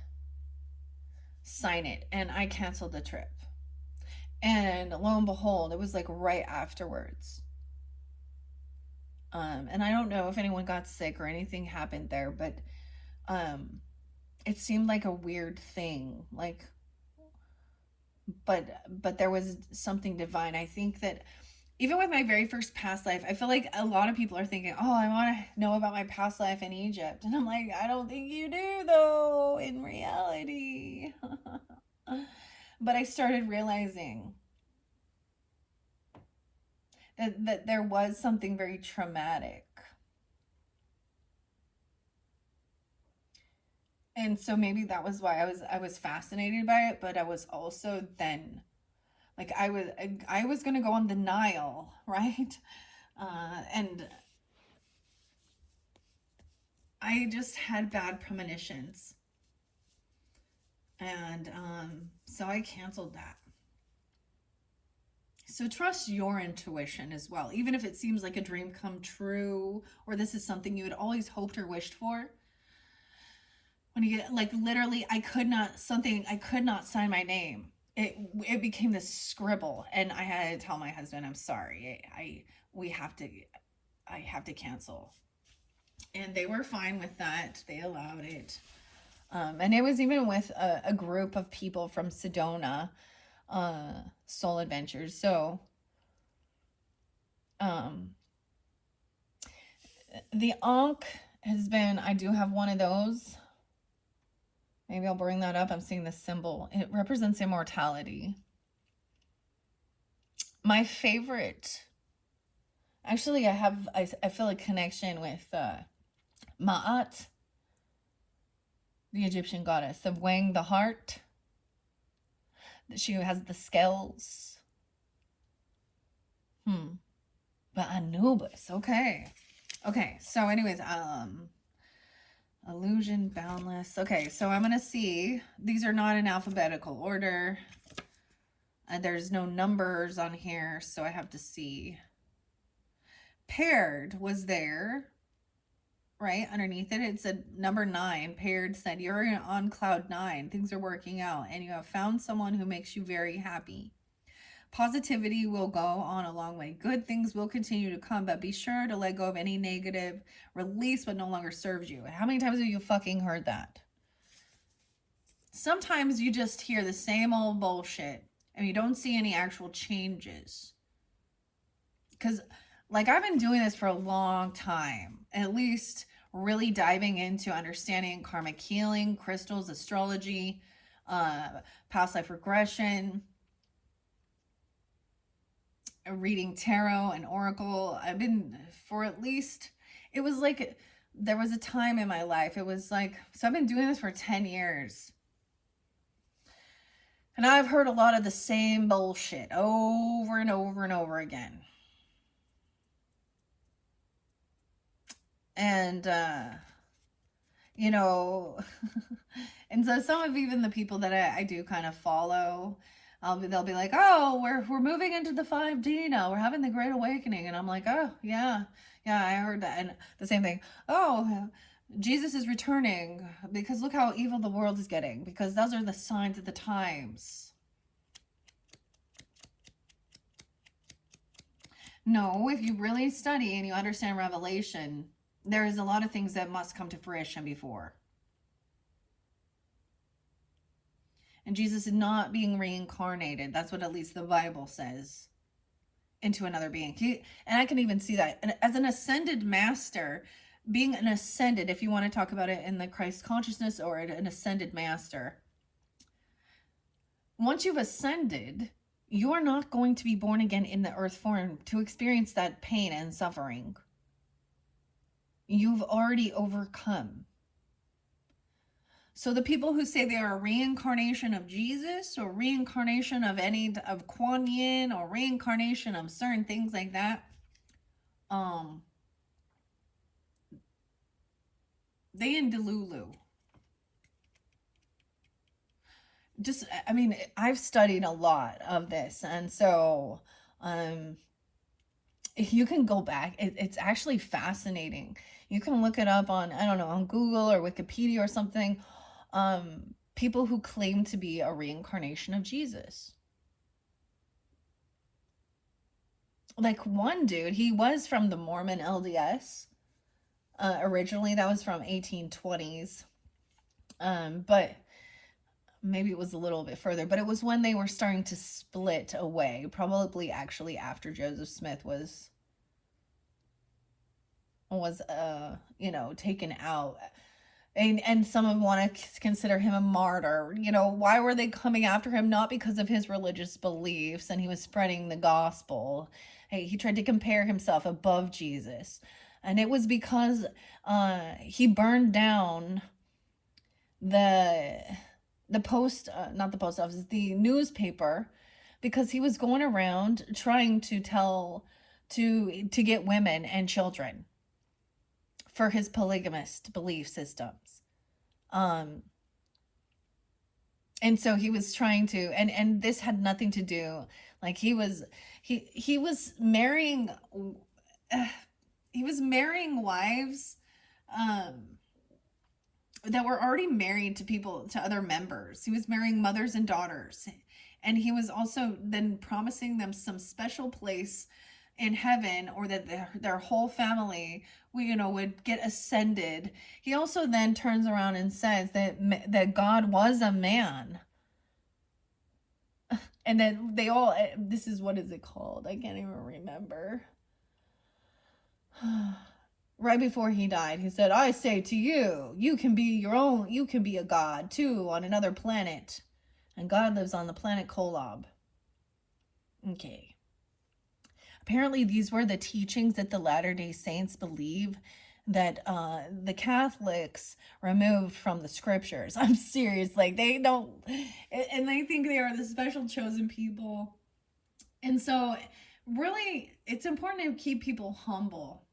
Speaker 1: sign it, and I canceled the trip. And lo and behold, it was like right afterwards. And I don't know if anyone got sick or anything happened there, but it seemed like a weird thing. Like, but there was something divine. I think that even with my very first past life, I feel like a lot of people are thinking, oh, I want to know about my past life in Egypt. And I'm like, I don't think you do, though, in reality. But I started realizing that there was something very traumatic. And so maybe that was why I was fascinated by it, but I was also then like I was gonna go on the Nile, right? And I just had bad premonitions, and so I canceled that. So trust your intuition as well, even if it seems like a dream come true, or this is something you had always hoped or wished for. When you get like literally, I could not sign my name. It became this scribble, and I had to tell my husband, I'm sorry, I have to cancel. And they were fine with that. They allowed it. And it was even with a group of people from Sedona, Soul Adventures. So the Ankh has been, I do have one of those. Maybe I'll bring that up. I'm seeing the symbol. It represents immortality. My favorite, actually, I feel a connection with Ma'at, the Egyptian goddess of weighing the heart. She has the scales. But Anubis, okay. Okay, so anyways, illusion, boundless. Okay, so I'm gonna see. These are not in alphabetical order. There's no numbers on here, so I have to see. Paired was there, right? Underneath it, it said number 9. Paired said, you're on cloud 9. Things are working out, and you have found someone who makes you very happy. Positivity will go on a long way. Good things will continue to come, but be sure to let go of any negative. Release what no longer serves you. How many times have you fucking heard that? Sometimes you just hear the same old bullshit and you don't see any actual changes. Because, like, I've been doing this for a long time, at least really diving into understanding karmic healing, crystals, astrology, past life regression, reading tarot and oracle. I've been for at least, it was like there was a time in my life, it was like, so I've been doing this for 10 years, and I've heard a lot of the same bullshit over and over and over again. And, you know, and so some of even the people that I do kind of follow, they'll be like, oh, we're moving into the 5D now. We're having the Great Awakening. And I'm like, oh, yeah, yeah, I heard that. And the same thing, oh, Jesus is returning because look how evil the world is getting, because those are the signs of the times. No, if you really study and you understand Revelation, there is a lot of things that must come to fruition before. And Jesus is not being reincarnated. That's what at least the Bible says, into another being. And I can even see that. And as an ascended master, being an ascended, if you want to talk about it in the Christ consciousness or an ascended master, once you've ascended, you're not going to be born again in the earth form to experience that pain and suffering. You've already overcome. So the people who say they are a reincarnation of Jesus or reincarnation of Kuan Yin or reincarnation of certain things like that, they in Delulu. Just, I mean, I've studied a lot of this, and so if you can go back, it's actually fascinating. You can look it up on, I don't know, on Google or Wikipedia or something. People who claim to be a reincarnation of Jesus. Like one dude, he was from the Mormon LDS. Originally, that was from 1820s. But maybe it was a little bit further, but it was when they were starting to split away, probably actually after Joseph Smith was taken out. And some of them want to consider him a martyr. Why were they coming after him? Not because of his religious beliefs, and he was spreading the gospel. Hey, he tried to compare himself above Jesus, and it was because he burned down the not the post office, the newspaper, because he was going around trying to get women and children for his polygamist belief systems. And so he was trying to, and this had nothing to do, like he was marrying wives that were already married to other members. He was marrying mothers and daughters, and he was also then promising them some special place in heaven, or that their whole family would get ascended. He also then turns around and says that God was a man, and then this is, what is it called? I can't even remember. Right before he died, he said, I say to you, you can be a god too on another planet. And God lives on the planet Kolob. Okay. Apparently these were the teachings that the Latter-day Saints believe that the Catholics removed from the scriptures. I'm serious. Like, they don't, and they think they are the special chosen people. And so really, it's important to keep people humble.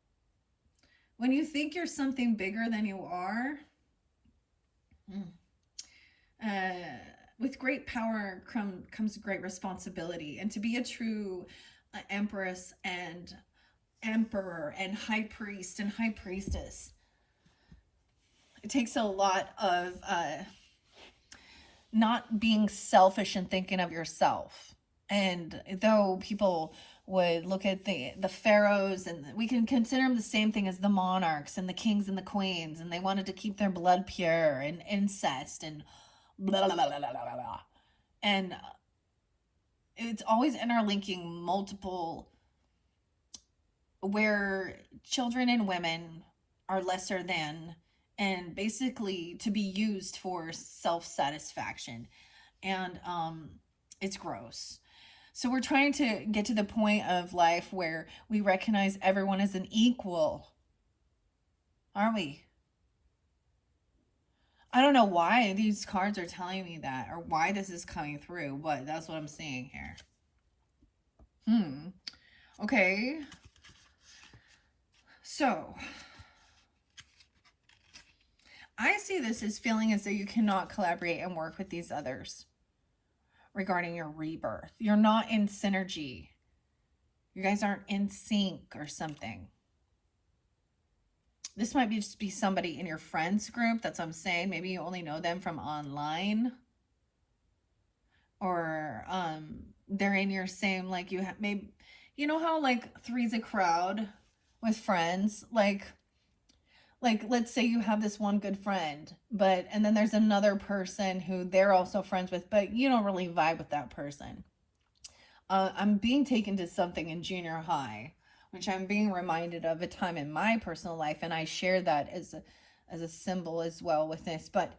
Speaker 1: When you think you're something bigger than you are, with great power comes great responsibility. And to be a true empress and emperor and high priest and high priestess, it takes a lot of not being selfish and thinking of yourself. And though people would look at the pharaohs, and we can consider them the same thing as the monarchs and the kings and the queens, and they wanted to keep their blood pure, and incest and blah, blah, blah, blah, blah, blah. And it's always interlinking multiple, where children and women are lesser than, and basically to be used for self-satisfaction. And it's gross. So we're trying to get to the point of life where we recognize everyone as an equal. Aren't we? I don't know why these cards are telling me that, or why this is coming through, but that's what I'm seeing here. Okay. So I see this as feeling as though you cannot collaborate and work with these others regarding your rebirth. You're not in synergy. You guys aren't in sync or something. This might be just be somebody in your friends group. That's what I'm saying. Maybe you only know them from online. Or they're in your same, like, you have, maybe, you know how like three's a crowd with friends, like let's say you have this one good friend, but and then there's another person who they're also friends with, but you don't really vibe with that person. I'm being taken to something in junior high, which I'm being reminded of a time in my personal life, and I share that as a symbol as well with this. But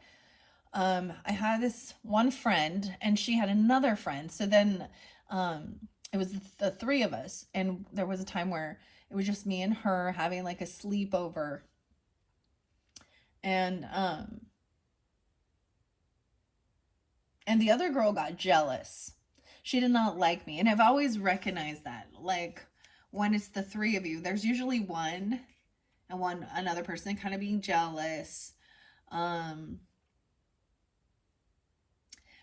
Speaker 1: I had this one friend, and she had another friend. So then, it was the three of us, and there was a time where it was just me and her having like a sleepover, and and the other girl got jealous. She did not like me, and I've always recognized that, like, when it's the three of you, there's usually one and another person kind of being jealous. um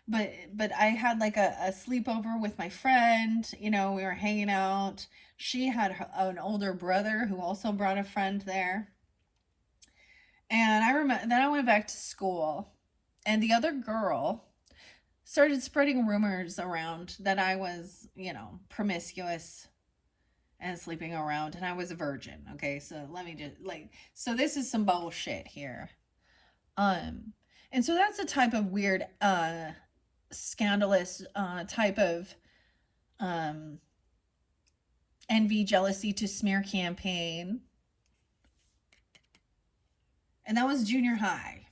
Speaker 1: but I had like a sleepover with my friend. You know, we were hanging out. She had an older brother who also brought a friend there. And I remember then I went back to school, and the other girl started spreading rumors around that I was, you know, promiscuous and sleeping around, and I was a virgin. Okay, so let me just, like, so this is some bullshit here. Um and so that's a type of weird scandalous type of um, envy, jealousy to smear campaign. And that was junior high.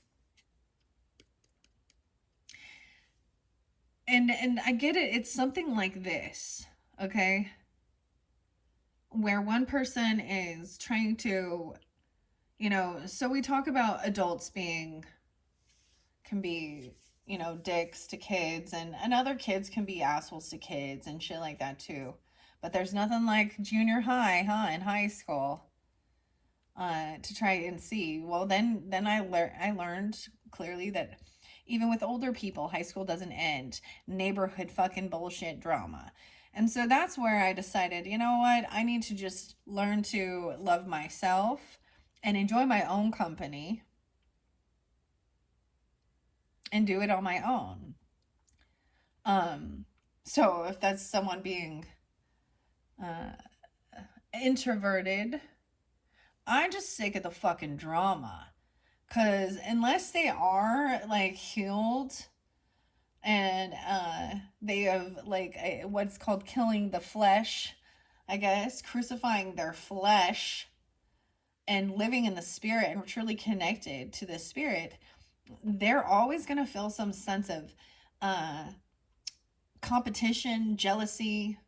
Speaker 1: And I get it. It's something like this, okay? Where one person is trying to, you know, so we talk about adults being, can be, you know, dicks to kids, and other kids can be assholes to kids and shit like that too. But there's nothing like junior high, huh? In high school, to try and see. Well, then I learned clearly that even with older people, high school doesn't end. Neighborhood fucking bullshit drama. And so that's where I decided, you know what? I need to just learn to love myself and enjoy my own company and do it on my own. So if that's someone being uh, introverted, I'm just sick of the fucking drama. Because unless they are like healed and they have like what's called killing the flesh, I guess, crucifying their flesh and living in the spirit and truly connected to the spirit, they're always going to feel some sense of uh, competition, jealousy,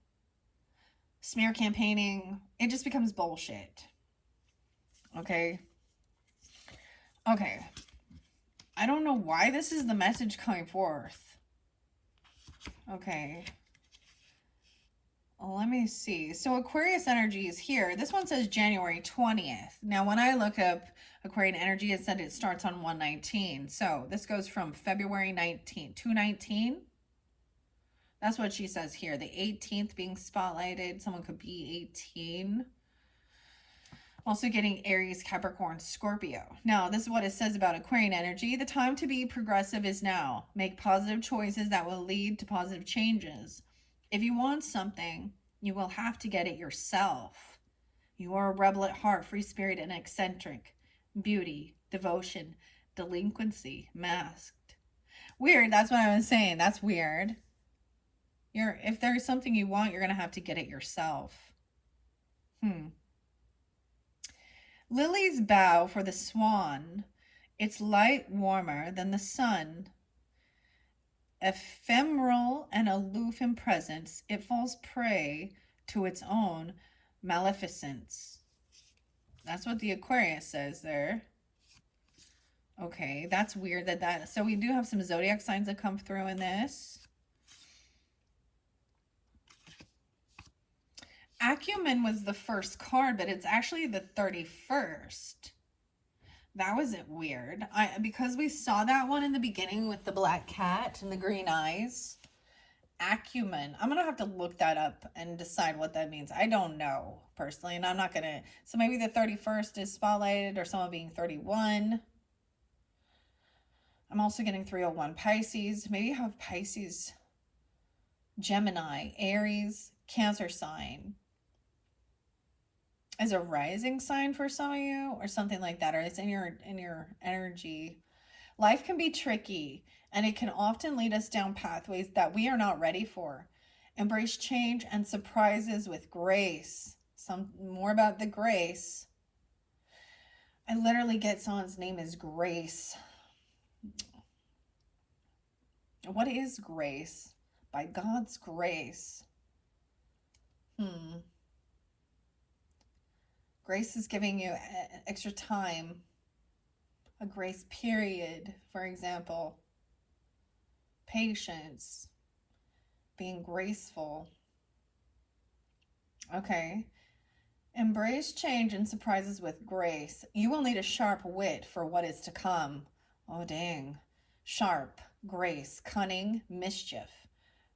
Speaker 1: smear campaigning. It just becomes bullshit. Okay. Okay. I don't know why this is the message coming forth. Okay. Let me see. So Aquarius energy is here. This one says January 20th. Now, when I look up Aquarian energy, it said it starts on 119. So this goes from February 19th, 219. That's what she says here. The 18th being spotlighted. Someone could be 18. Also getting Aries, Capricorn, Scorpio. Now, this is what it says about Aquarian energy. The time to be progressive is now. Make positive choices that will lead to positive changes. If you want something, you will have to get it yourself. You are a rebel at heart, free spirit, and eccentric. Beauty, devotion, delinquency, masked. Weird, that's what I was saying. That's weird. If there's something you want, you're going to have to get it yourself. Lily's bow for the swan. Its light warmer than the sun. Ephemeral and aloof in presence, it falls prey to its own maleficence. That's what the Aquarius says there. Okay, that's weird that so we do have some zodiac signs that come through in this. Acumen was the first card, but it's actually the 31st. That was it weird. Because we saw that one in the beginning with the black cat and the green eyes. Acumen. I'm gonna have to look that up and decide what that means. I don't know personally, and I'm not gonna. So maybe the 31st is spotlighted, or someone being 31. I'm also getting 301 Pisces. Maybe you have Pisces, Gemini, Aries, Cancer sign as a rising sign for some of you, or something like that, or it's in your energy. Life can be tricky, and it can often lead us down pathways that we are not ready for. Embrace change and surprises with grace. Some more about the grace. I literally get someone's name is Grace. What is grace? By God's grace. Grace is giving you extra time. A grace period, for example. Patience. Being graceful. Okay. Embrace change and surprises with grace. You will need a sharp wit for what is to come. Oh, dang. Sharp, grace, cunning, mischief.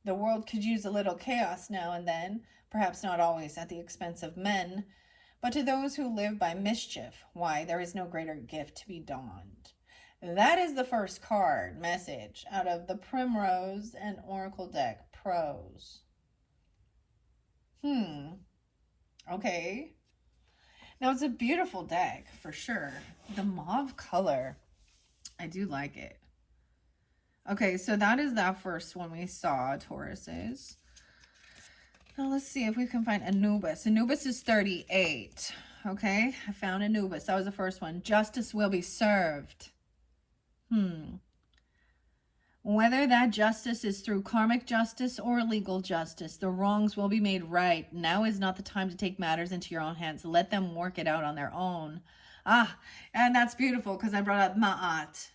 Speaker 1: The world could use a little chaos now and then, perhaps not always at the expense of men, but to those who live by mischief, why, there is no greater gift to be donned. That is the first card message out of the Primrose and Oracle deck Pros. Okay. Now, it's a beautiful deck, for sure. The mauve color. I do like it. Okay, so that is that first one we saw, Tauruses. Now, let's see if we can find Anubis. Anubis is 38. Okay, I found Anubis. That was the first one. Justice will be served. Whether that justice is through karmic justice or legal justice, the wrongs will be made right. Now is not the time to take matters into your own hands. Let them work it out on their own. And that's beautiful because I brought up Ma'at.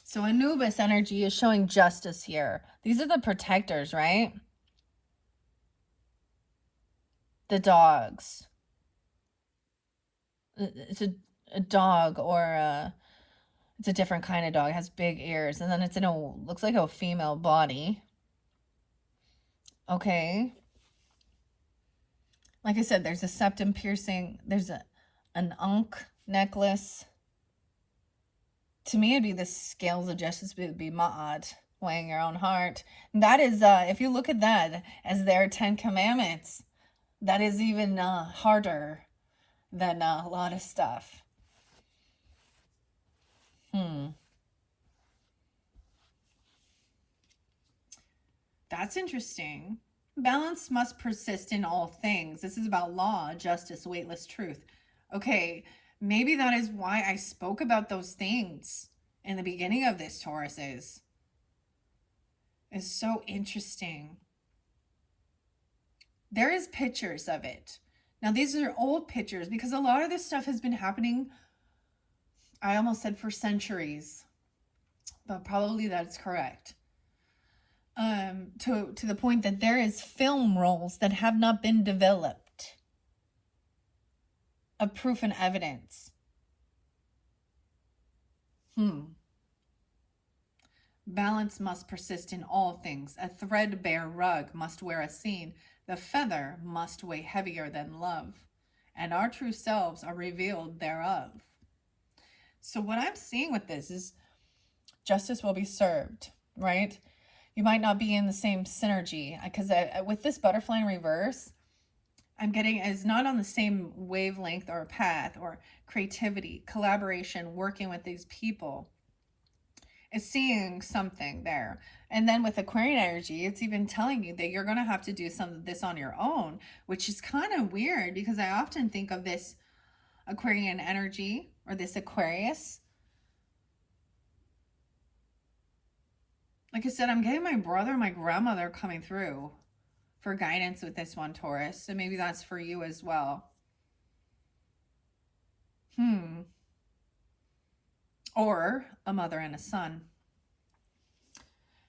Speaker 1: So Anubis energy is showing justice here. These are the protectors, right? The dogs. It's a dog, or it's a different kind of dog. It has big ears, and then it's in looks like a female body. Okay. Like I said, there's a septum piercing. There's an Ankh necklace. To me, it'd be the scales of justice. It would be Ma'at, weighing your own heart. That is, if you look at that as their 10 commandments, that is even harder than a lot of stuff. That's interesting. Balance must persist in all things. This is about law, justice, weightless truth. Okay, maybe that is why I spoke about those things in the beginning of this, Tauruses. It's so interesting. There is pictures of it. Now, these are old pictures because a lot of this stuff has been happening, I almost said for centuries, but probably that's correct. To the point that there is film rolls that have not been developed of proof and evidence. Balance must persist in all things. A threadbare rug must wear a seam. The feather must weigh heavier than love, and our true selves are revealed thereof. So what I'm seeing with this is justice will be served, right? You might not be in the same synergy, because with this butterfly in reverse, I'm getting is not on the same wavelength or path or creativity, collaboration, working with these people. Is seeing something there. And then with Aquarian energy, it's even telling you that you're going to have to do some of this on your own, which is kind of weird because I often think of this Aquarian energy or this Aquarius. Like I said, I'm getting my brother and my grandmother coming through for guidance with this one, Taurus. So maybe that's for you as well. Or a mother and a son.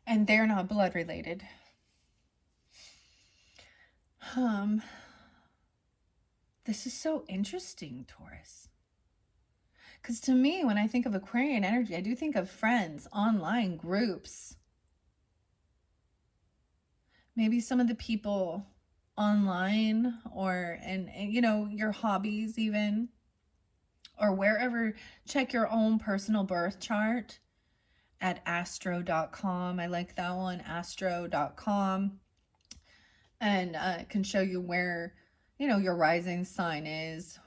Speaker 1: And they're not blood related. This is so interesting, Taurus. Because to me, when I think of Aquarian energy, I do think of friends, online groups. Maybe some of the people online, or and you know, your hobbies even, or wherever. Check your own personal birth chart at astro.com. I like that one, astro.com. And can show you where, you know, your rising sign is.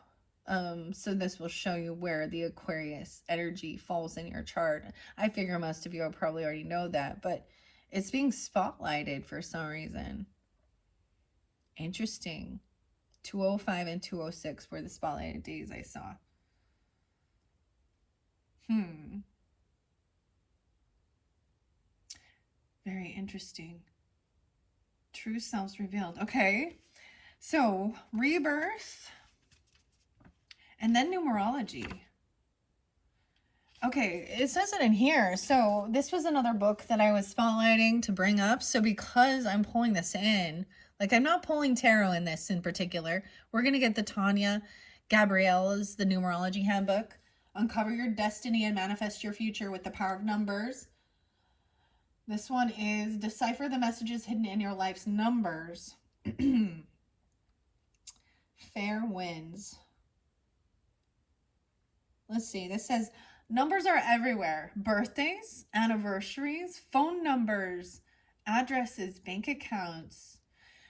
Speaker 1: So this will show you where the Aquarius energy falls in your chart. I figure most of you will probably already know that, but it's being spotlighted for some reason. Interesting. 205 and 206 were the spotlighted days I saw. Very interesting. True selves revealed. Okay. So, rebirth and then numerology. Okay, it says it in here. So this was another book that I was spotlighting to bring up. So because I'm pulling this in, like I'm not pulling tarot in this in particular. We're going to get the Tanya Gabrielle's The Numerology Handbook. Uncover your destiny and manifest your future with the power of numbers. This one is decipher the messages hidden in your life's numbers. Fair winds. Let's see. This says numbers are everywhere. Birthdays, anniversaries, phone numbers, addresses, bank accounts.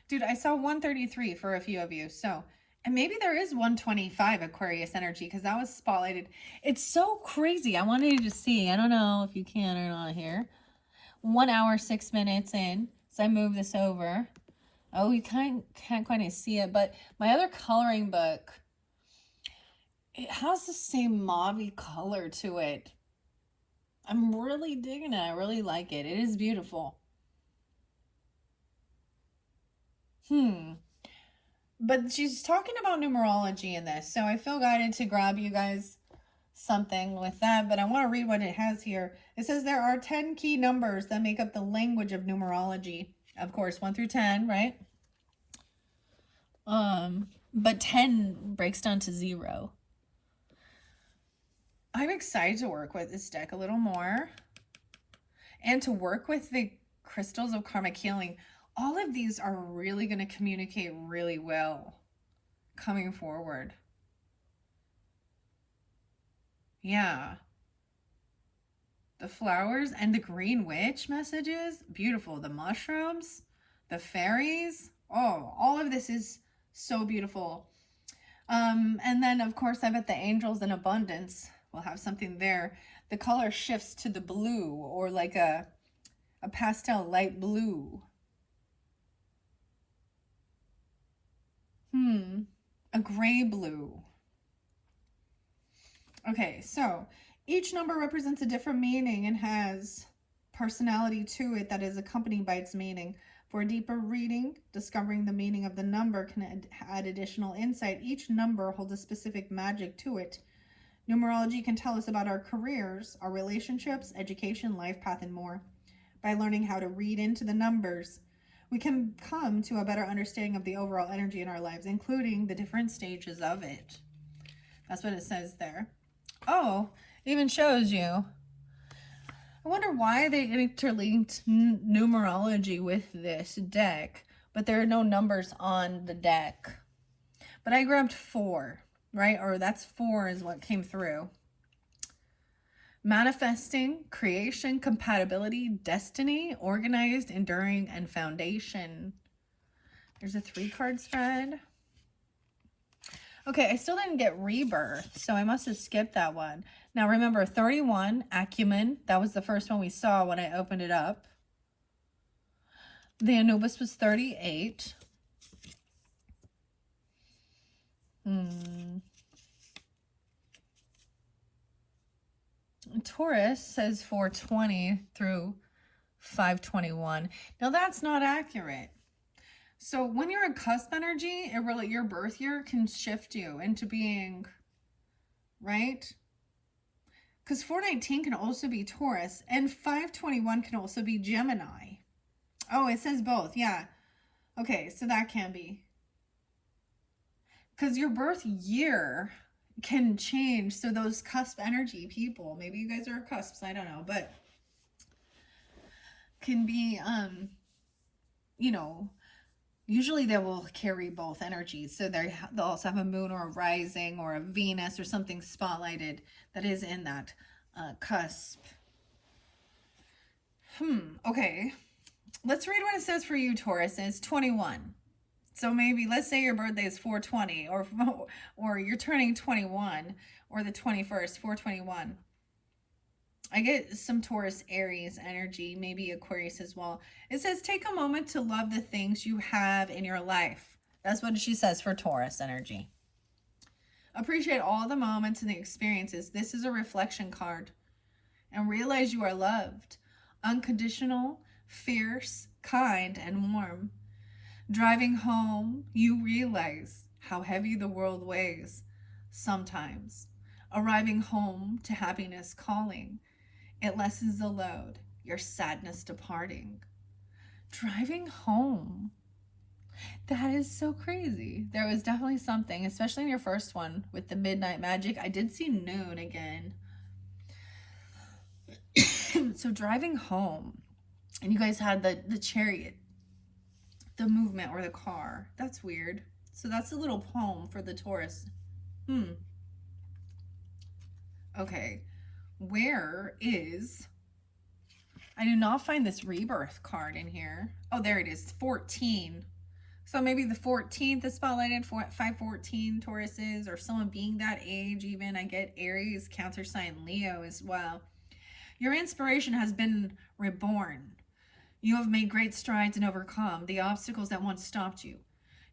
Speaker 1: Dude, I saw 133 for a few of you. So, and maybe there is 125 Aquarius energy because that was spotlighted. It's so crazy. I wanted you to see. I don't know if you can or not here. 1 hour, 6 minutes in. So I move this over. Oh, you can't quite see it. But my other coloring book, it has the same mauve color to it. I'm really digging it. I really like it. It is beautiful. But she's talking about numerology in this. So I feel guided to grab you guys something with that. But I want to read what it has here. It says there are 10 key numbers that make up the language of numerology. Of course, 1 through 10, right? But 10 breaks down to 0. I'm excited to work with this deck a little more and to work with the crystals of karmic healing. All of these are really going to communicate really well coming forward. Yeah. The flowers and the green witch messages, beautiful. The mushrooms, the fairies. Oh, all of this is so beautiful. And then of course I bet the angels in abundance will have something there. The color shifts to the blue, or like a pastel light blue. A gray blue. Okay, so each number represents a different meaning and has personality to it that is accompanied by its meaning. For a deeper reading, discovering the meaning of the number can add additional insight. Each number holds a specific magic to it. Numerology can tell us about our careers, our relationships, education, life path, and more. By learning how to read into the numbers, we can come to a better understanding of the overall energy in our lives, including the different stages of it. That's what it says there. Oh, it even shows you. I wonder why they interlinked numerology with this deck, but there are no numbers on the deck. But I grabbed 4. Right? Or that's 4 is what came through. Manifesting, creation, compatibility, destiny, organized, enduring, and foundation. There's a 3-card spread. Okay, I still didn't get rebirth, so I must have skipped that one. Now remember, 31, acumen. That was the first one we saw when I opened it up. The Anubis was 38. Taurus says 420 through 521. Now that's not accurate. So when you're a cusp energy, it really, your birth year can shift you into being, right? Because 419 can also be Taurus, and 521 can also be Gemini. Oh, it says both. Yeah. Okay, so that can be. Because your birth year can change. So those cusp energy people, maybe you guys are cusps, I don't know, but can be, you know, usually they will carry both energies. So they'll also have a moon or a rising or a Venus or something spotlighted that is in that cusp. Okay. Let's read what it says for you, Taurus. It's 21. So maybe let's say your birthday is 420 or you're turning 21 or the 21st, 421. I get some Taurus, Aries energy, maybe Aquarius as well. It says take a moment to love the things you have in your life. That's what she says for Taurus energy. Appreciate all the moments and the experiences. This is a reflection card. And realize you are loved, unconditional, fierce, kind, and warm. Driving home, you realize how heavy the world weighs sometimes. Arriving home to happiness calling, it lessens the load, your sadness departing. Driving home. That is so crazy. There was definitely something, especially in your first one with the midnight magic. I did see noon again. So driving home, and you guys had the chariot, the movement or the car. That's weird. So that's a little poem for the Taurus. Okay. Where is... I do not find this rebirth card in here. Oh, there it is. 14. So maybe the 14th is spotlighted for 514 Tauruses, or someone being that age even. I get Aries, Cancer sign, Leo as well. Your inspiration has been reborn. You have made great strides and overcome the obstacles that once stopped you.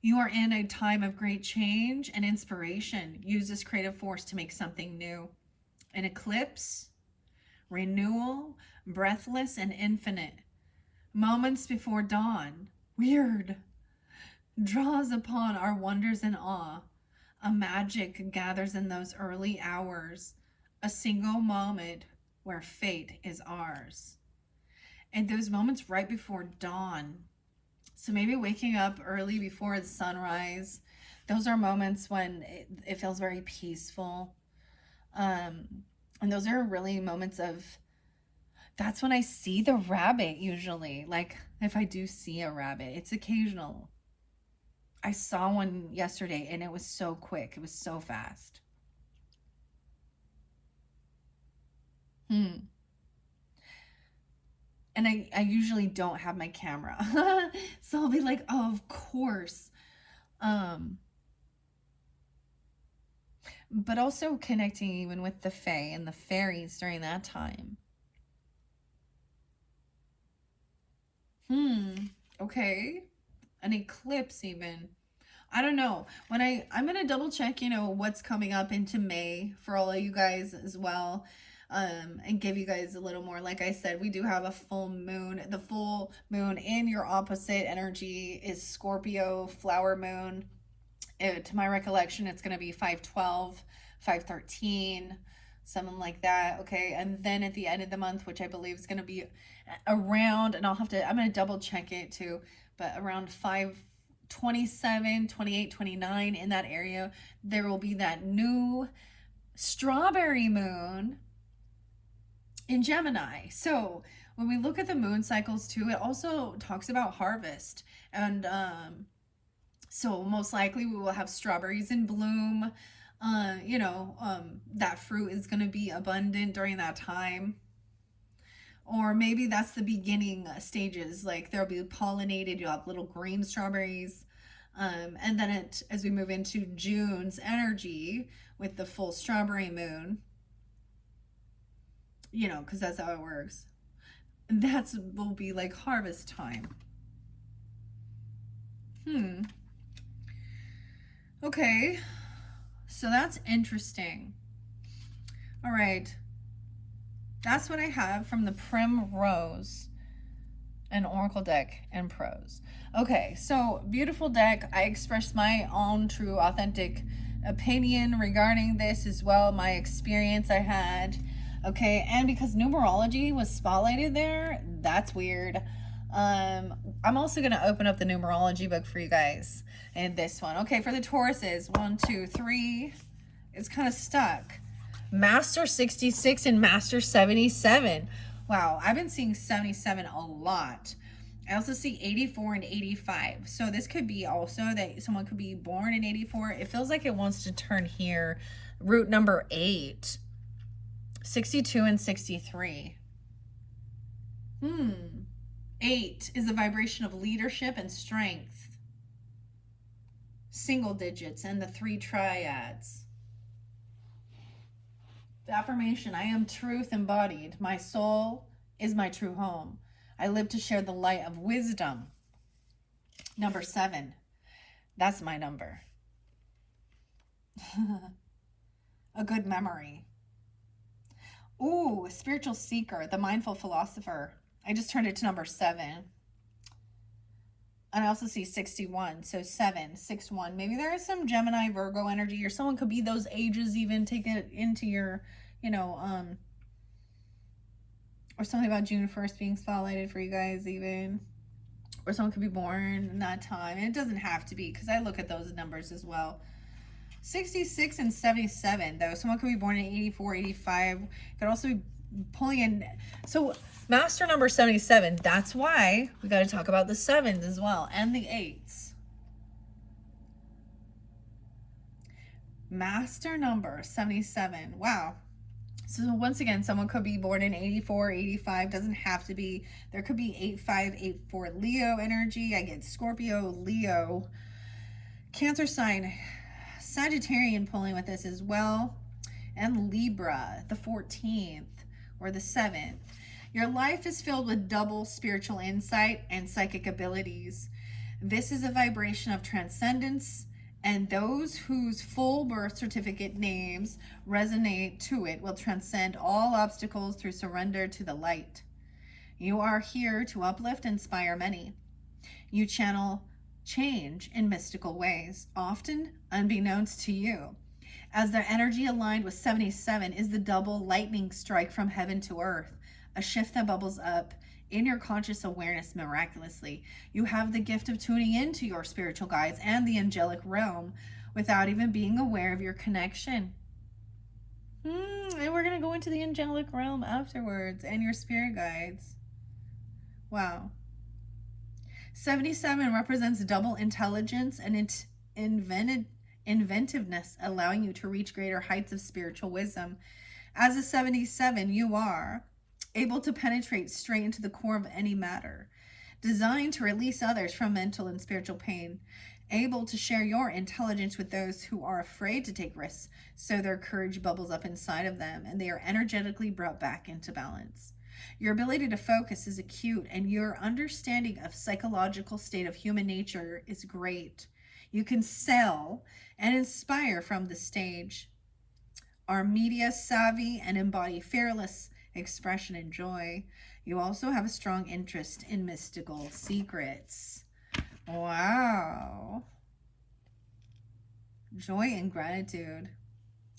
Speaker 1: You are in a time of great change and inspiration. Use this creative force to make something new. An eclipse, renewal, breathless and infinite. Moments before dawn, weird, draws upon our wonders and awe. A magic gathers in those early hours. A single moment where fate is ours. And those moments right before dawn. So maybe waking up early before the sunrise. Those are moments when it feels very peaceful. And those are really moments of, that's when I see the rabbit usually. Like if I do see a rabbit, it's occasional. I saw one yesterday and it was so quick. It was so fast. And I usually don't have my camera. So I'll be like, oh, of course. But also connecting even with the fae and the fairies during that time. Okay. An eclipse even. I don't know. When I'm going to double check, what's coming up into May for all of you guys as well. And give you guys a little more. Like I said, we do have a full moon. The full moon in your opposite energy is Scorpio flower moon. To my recollection, it's going to be 5/12, 5/13, something like that. Okay. And then at the end of the month, which I believe is going to be around, and I'm going to double check it too, but around 5/27, 28, 29 in that area, there will be that new strawberry moon in Gemini. So when we look at the moon cycles too, it also talks about harvest. And so most likely we will have strawberries in bloom. That fruit is going to be abundant during that time. Or maybe that's the beginning stages. Like there'll be pollinated, you'll have little green strawberries. And then as we move into June's energy with the full strawberry moon, because that's how it works. That will be like harvest time. Okay. So that's interesting. All right. That's what I have from the Primrose and Oracle deck and Prose. Okay, so beautiful deck. I expressed my own true, authentic opinion regarding this as well, my experience I had. Okay, and because numerology was spotlighted there, that's weird. I'm also going to open up the numerology book for you guys in this one. Okay, for the Tauruses, 1, 2, 3, It's kind of stuck. Master 66 and Master 77. Wow, I've been seeing 77 a lot. I also see 84 and 85. So this could be also that someone could be born in 84. It feels like it wants to turn here. Root number 8. 62 and 63. 8 is the vibration of leadership and strength. Single digits and the 3 triads. The affirmation, I am truth embodied. My soul is my true home. I live to share the light of wisdom. Number 7. That's my number. A good memory. Ooh, spiritual seeker, the mindful philosopher. I just turned it to number 7. And I also see 61. So 7, 6, 1. Maybe there is some Gemini, Virgo energy, or someone could be those ages even. Take it into your, or something about June 1st being spotlighted for you guys even. Or someone could be born in that time. And it doesn't have to be, because I look at those numbers as well. 66 and 77, though. Someone could be born in 84, 85. Could also be pulling in. So master number 77, that's why we got to talk about the 7s as well, and the 8s. Master number 77. Wow. So once again, someone could be born in 84, 85. Doesn't have to be. There could be 85, 84 Leo energy. I get Scorpio, Leo, Cancer sign, Sagittarian pulling with this as well, and Libra, the 14th or the 7th. Your life is filled with double spiritual insight and psychic abilities. This is a vibration of transcendence, and those whose full birth certificate names resonate to it will transcend all obstacles through surrender to the light. You are here to uplift and inspire many. You channel change in mystical ways, often unbeknownst to you, as their energy aligned with 77 is the double lightning strike from heaven to earth, a shift that bubbles up in your conscious awareness miraculously. You have the gift of tuning into your spiritual guides and the angelic realm without even being aware of your connection. And we're going to go into the angelic realm afterwards and your spirit guides. Wow. 77 represents double intelligence and inventiveness, allowing you to reach greater heights of spiritual wisdom. As a 77, you are able to penetrate straight into the core of any matter, designed to release others from mental and spiritual pain, able to share your intelligence with those who are afraid to take risks, so their courage bubbles up inside of them and they are energetically brought back into balance. Your ability to focus is acute, and your understanding of psychological state of human nature is great. You can sell and inspire from the stage, are media savvy and embody fearless expression and joy. You also have a strong interest in mystical secrets. Wow. Joy and gratitude.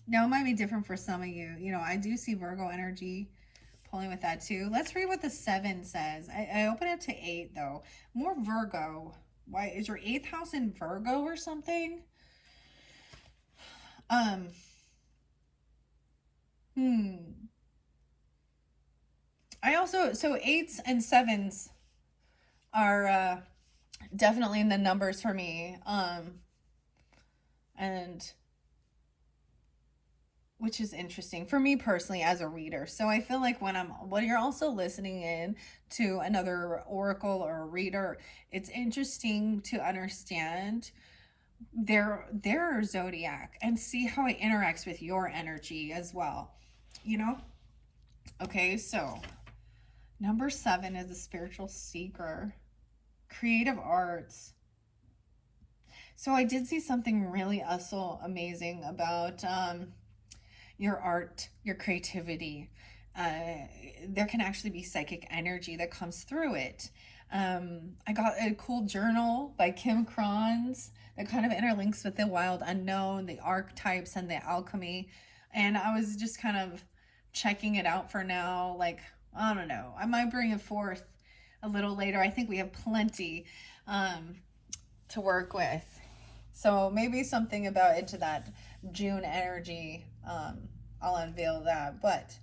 Speaker 1: Now, it might be different for some of you. I do see Virgo energy pulling with that too. Let's read what the 7 says. I open it to 8 though. More Virgo. Why is your 8th house in Virgo or something? I also, so 8s and 7s are definitely in the numbers for me. And which is interesting for me personally as a reader. So I feel like when you're also listening in to another oracle or a reader, it's interesting to understand their zodiac and see how it interacts with your energy as well. Okay, so number 7 is a spiritual seeker, creative arts. So I did see something really also amazing about your art, your creativity. There can actually be psychic energy that comes through it. I got a cool journal by Kim Kranz that kind of interlinks with the wild unknown, the archetypes, and the alchemy. And I was just kind of checking it out for now. Like, I don't know. I might bring it forth a little later. I think we have plenty to work with. So maybe something about into that. June energy. I'll unveil that. But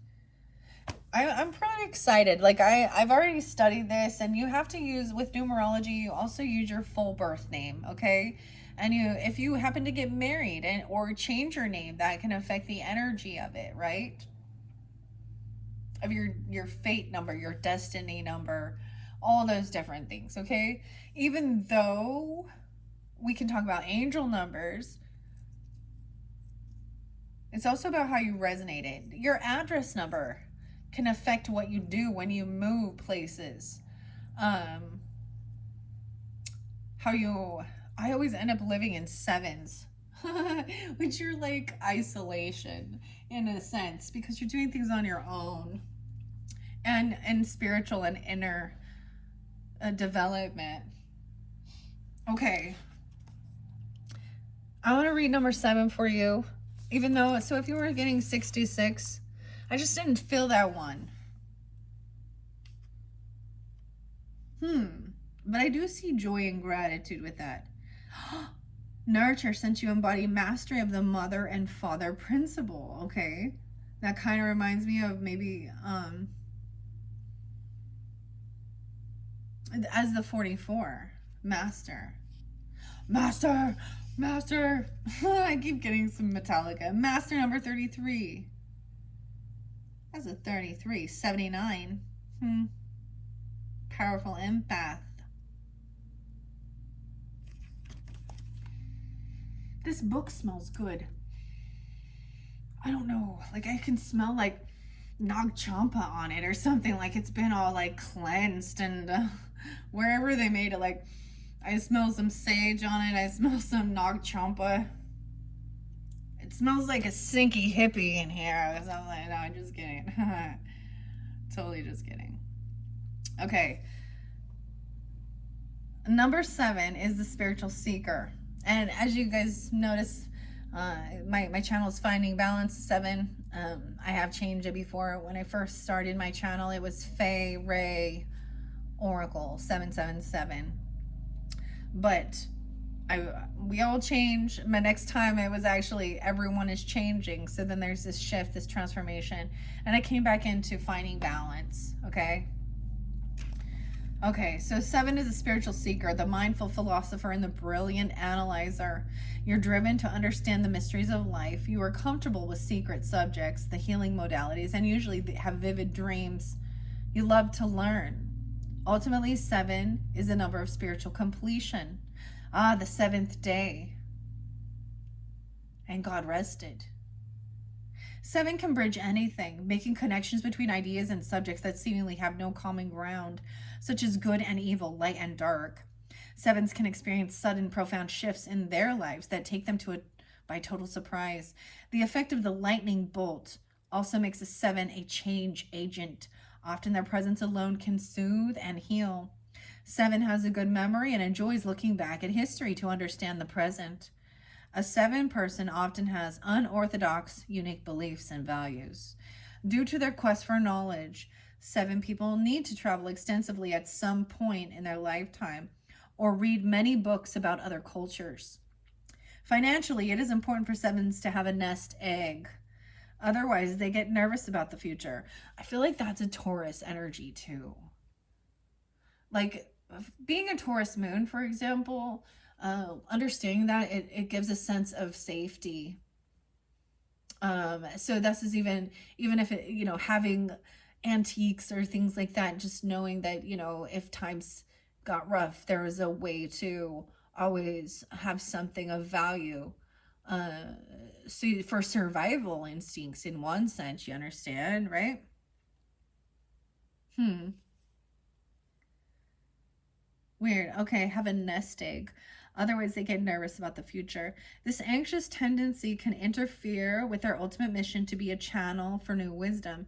Speaker 1: I'm pretty excited. Like I've already studied this, and you have to use with numerology. You also use your full birth name, okay? And if you happen to get married and or change your name, that can affect the energy of it, right? Of your fate number, your destiny number, all those different things, okay? Even though we can talk about angel numbers, it's also about how you resonated. Your address number can affect what you do when you move places. Um, how you, I always end up living in sevens, which are like isolation in a sense because you're doing things on your own and spiritual and inner development. Okay, I want to read number 7 for you. Even though, so if you were getting 66, I just didn't feel that one. But I do see joy and gratitude with that. Nurture, since you embody mastery of the mother and father principle. Okay. That kind of reminds me of maybe as the 44. Master. Master! Master! I keep getting some Metallica. Master number 33. That's a 33. 79. Powerful empath. This book smells good. I don't know. Like I can smell like Nag Champa on it or something. Like it's been all like cleansed and wherever they made it. Like I smell some sage on it. I smell some Nag Champa. It smells like a sinky hippie in here. So I'm like, no, I'm just kidding. Totally just kidding. Okay. Number 7 is the spiritual seeker. And as you guys notice, my channel is Finding Balance 7. I have changed it before. When I first started my channel, it was Fae Ray Oracle 777. But we all change. My next time it was actually everyone is changing. So then there's this shift, this transformation. And I came back into Finding Balance. Okay, so 7 is a spiritual seeker, the mindful philosopher, and the brilliant analyzer. You're driven to understand the mysteries of life. You are comfortable with secret subjects, the healing modalities, and usually have vivid dreams. You love to learn. Ultimately, 7 is the number of spiritual completion. The 7th day. And God rested. 7 can bridge anything, making connections between ideas and subjects that seemingly have no common ground, such as good and evil, light and dark. 7s can experience sudden, profound shifts in their lives that take them by total surprise. The effect of the lightning bolt also makes a 7 a change agent. Often their presence alone can soothe and heal. 7 has a good memory and enjoys looking back at history to understand the present. A 7 person often has unorthodox, unique beliefs and values. Due to their quest for knowledge, 7 people need to travel extensively at some point in their lifetime or read many books about other cultures. Financially, it is important for 7s to have a nest egg. Otherwise, they get nervous about the future. I feel like that's a Taurus energy too. Like being a Taurus moon, for example, understanding that it gives a sense of safety. So this is even if it, having antiques or things like that, just knowing that, if times got rough, there was a way to always have something of value. So for survival instincts in one sense, you understand, right? Weird. Okay, have a nest egg. Otherwise, they get nervous about the future. This anxious tendency can interfere with their ultimate mission to be a channel for new wisdom.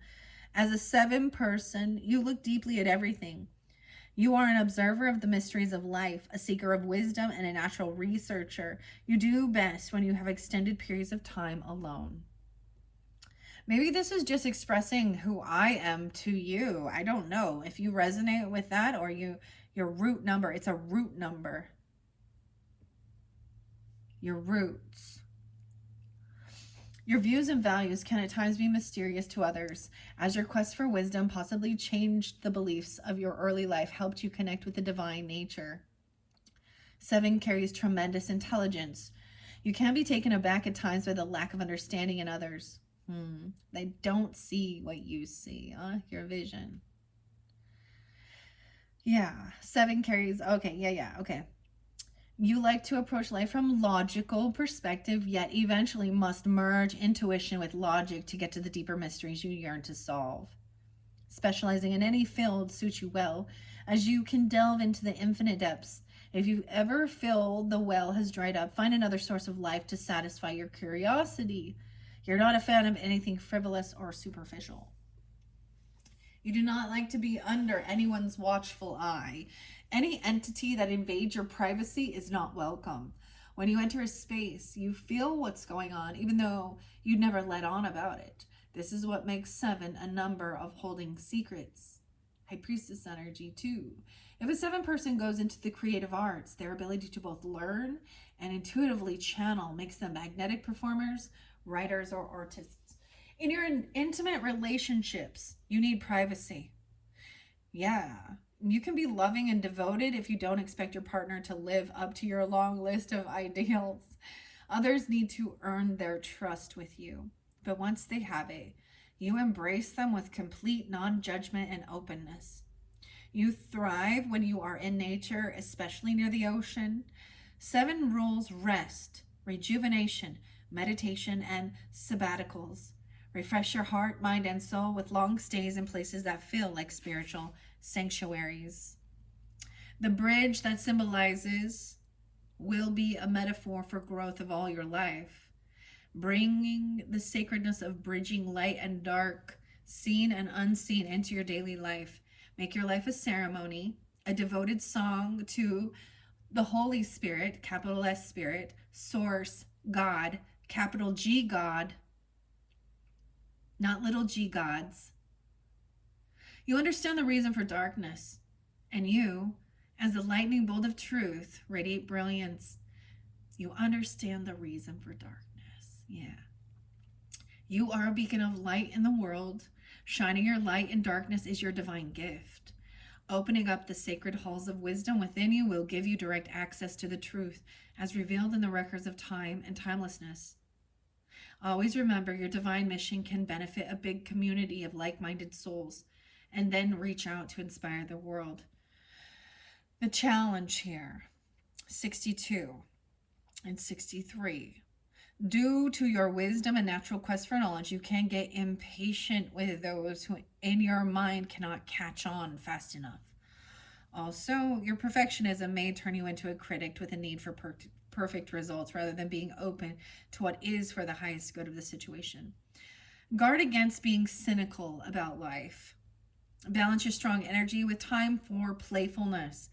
Speaker 1: As a 7 person, you look deeply at everything. You are an observer of the mysteries of life, a seeker of wisdom, and a natural researcher. You do best when you have extended periods of time alone. Maybe this is just expressing who I am to you. I don't know if you resonate with that or your root number. It's a root number. Your roots. Your views and values can at times be mysterious to others, as your quest for wisdom possibly changed the beliefs of your early life, helped you connect with the divine nature. 7 carries tremendous intelligence. You can be taken aback at times by the lack of understanding in others. They don't see what you see, your vision. Yeah, 7 carries, okay, okay. You like to approach life from logical perspective, yet eventually must merge intuition with logic to get to the deeper mysteries you yearn to solve. Specializing in any field suits you well, as you can delve into the infinite depths. If you ever feel the well has dried up, find another source of life to satisfy your curiosity. You're not a fan of anything frivolous or superficial. You do not like to be under anyone's watchful eye. Any entity that invades your privacy is not welcome. When you enter a space, you feel what's going on, even though you'd never let on about it. This is what makes 7 a number of holding secrets. High Priestess energy, too. If a 7 person goes into the creative arts, their ability to both learn and intuitively channel makes them magnetic performers, writers, or artists. In your intimate relationships, you need privacy. Yeah, you can be loving and devoted if you don't expect your partner to live up to your long list of ideals. Others need to earn their trust with you. But once they have it, you embrace them with complete non-judgment and openness. You thrive when you are in nature, especially near the ocean. 7 rules rest, rejuvenation, meditation, and sabbaticals. Refresh your heart, mind, and soul with long stays in places that feel like spiritual sanctuaries. The bridge that symbolizes will be a metaphor for growth of all your life, bringing the sacredness of bridging light and dark, seen and unseen, into your daily life. Make your life a ceremony, a devoted song to the Holy Spirit, capital S Spirit, Source, God, capital G God, not little g gods. You understand the reason for darkness, and you, as the lightning bolt of truth, radiate brilliance. You understand the reason for darkness. Yeah. You are a beacon of light in the world. Shining your light in darkness is your divine gift. Opening up the sacred halls of wisdom within you will give you direct access to the truth as revealed in the records of time and timelessness. Always remember, your divine mission can benefit a big community of like-minded souls and then reach out to inspire the world. The challenge here, 62 and 63. Due to your wisdom and natural quest for knowledge, you can get impatient with those who in your mind cannot catch on fast enough. Also, your perfectionism may turn you into a critic with a need for perfect results rather than being open to what is for the highest good of the situation. Guard against being cynical about life. Balance your strong energy with time for playfulness.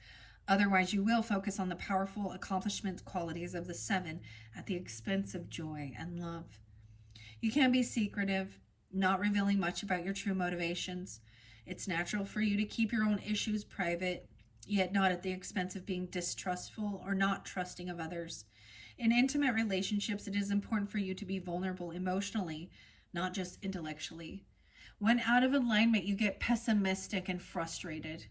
Speaker 1: Otherwise, you will focus on the powerful accomplishment qualities of the 7 at the expense of joy and love. You can be secretive, not revealing much about your true motivations. It's natural for you to keep your own issues private, yet not at the expense of being distrustful or not trusting of others. In intimate relationships, it is important for you to be vulnerable emotionally, not just intellectually. When out of alignment, you get pessimistic and frustrated.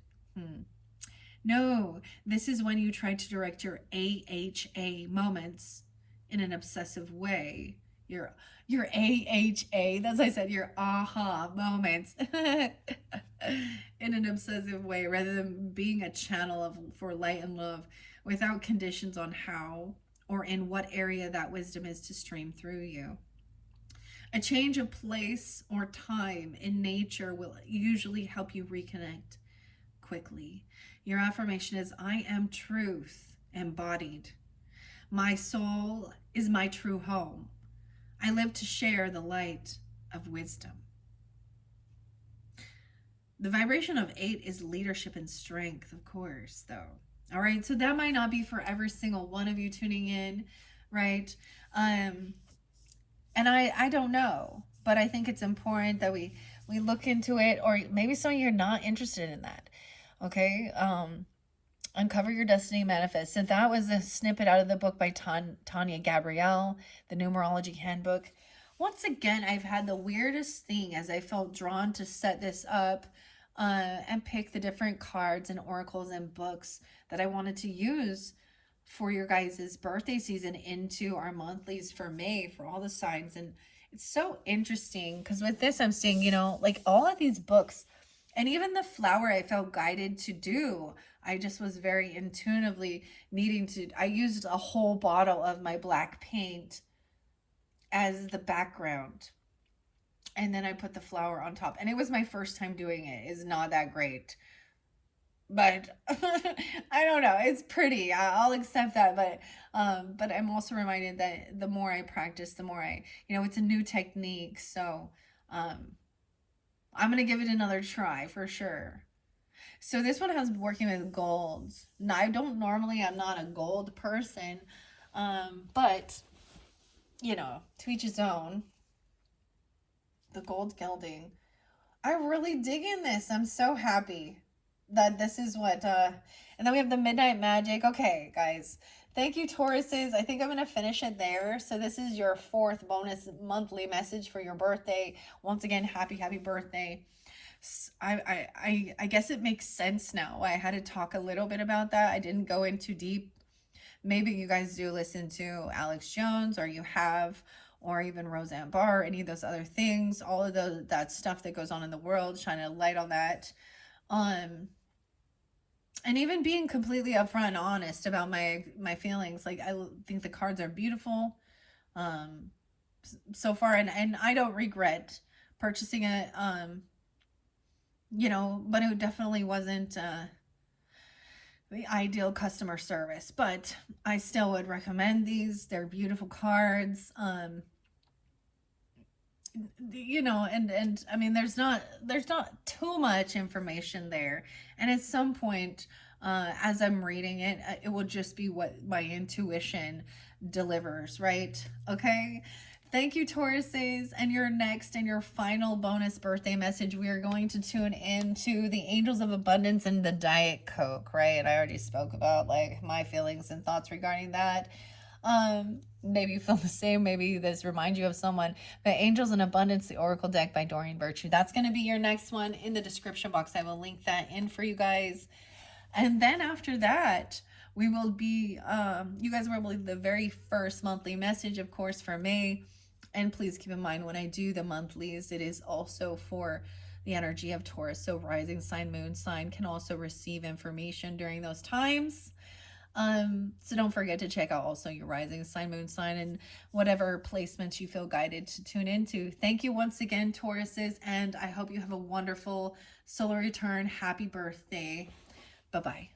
Speaker 1: No, this is when you try to direct your AHA moments in an obsessive way. Your AHA, that's what I said, your aha moments in an obsessive way, rather than being a channel for light and love without conditions on how or in what area that wisdom is to stream through you. A change of place or time in nature will usually help you reconnect quickly. Your affirmation is, I am truth embodied. My soul is my true home. I live to share the light of wisdom. The vibration of 8 is leadership and strength, of course, though. All right, so that might not be for every single one of you tuning in, right? And I don't know, but I think it's important that we look into it, or maybe some of you are not interested in that. Okay, Uncover Your Destiny Manifest. So that was a snippet out of the book by Tanya Gabrielle, the Numerology Handbook. Once again, I've had the weirdest thing as I felt drawn to set this up and pick the different cards and oracles and books that I wanted to use for your guys' birthday season into our monthlies for May for all the signs. And it's so interesting because with this, I'm seeing, you know, like all of these books and even the flower I felt guided to do. I just was very intuitively needing to, I used a whole bottle of my black paint as the background. And then I put the flower on top. And it was my first time doing it. It's not that great. But I don't know. It's pretty. I'll accept that. But I'm also reminded that the more I practice, the more I, you know, it's a new technique. So um, I'm going to give it another try for sure. So this one has working with golds. Now, I don't normally, I'm not a gold person. But you know, to each his own. The gold gilding. I really dig in this. I'm so happy that this is what, and then we have the Midnight Magic. Okay, guys. Thank you, Tauruses. I think I'm going to finish it there. So this is your 4th bonus monthly message for your birthday. Once again, happy birthday. I guess it makes sense now. I had to talk a little bit about that. I didn't go in too deep. Maybe you guys do listen to Alex Jones, or you have, or even Roseanne Barr, any of those other things, all of that stuff that goes on in the world, shine a light on that. And even being completely upfront and honest about my feelings. Like, I think the cards are beautiful so far, and I don't regret purchasing it. You know, but it definitely wasn't the ideal customer service, but I still would recommend these. They're beautiful cards. You know, and I mean, there's not too much information there, and at some point as I'm reading it, it will just be what my intuition delivers, right? Okay. Thank you, Tauruses. And your next and your final bonus birthday message, we are going to tune into the Angels of Abundance and the Diet Coke, right? And I already spoke about like my feelings and thoughts regarding that. Maybe you feel the same. Maybe this reminds you of someone. The Angels in Abundance, the Oracle deck by Doreen Virtue. That's going to be your next one in the description box. I will link that in for you guys. And then after that, we will be, you guys will believe the very first monthly message, of course, for May. And please keep in mind when I do the monthlies, it is also for the energy of Taurus. So rising sign, moon sign can also receive information during those times. So don't forget to check out also your rising sign, moon sign, and whatever placements you feel guided to tune into. Thank you once again, Tauruses, and I hope you have a wonderful solar return. Happy birthday. Bye-bye.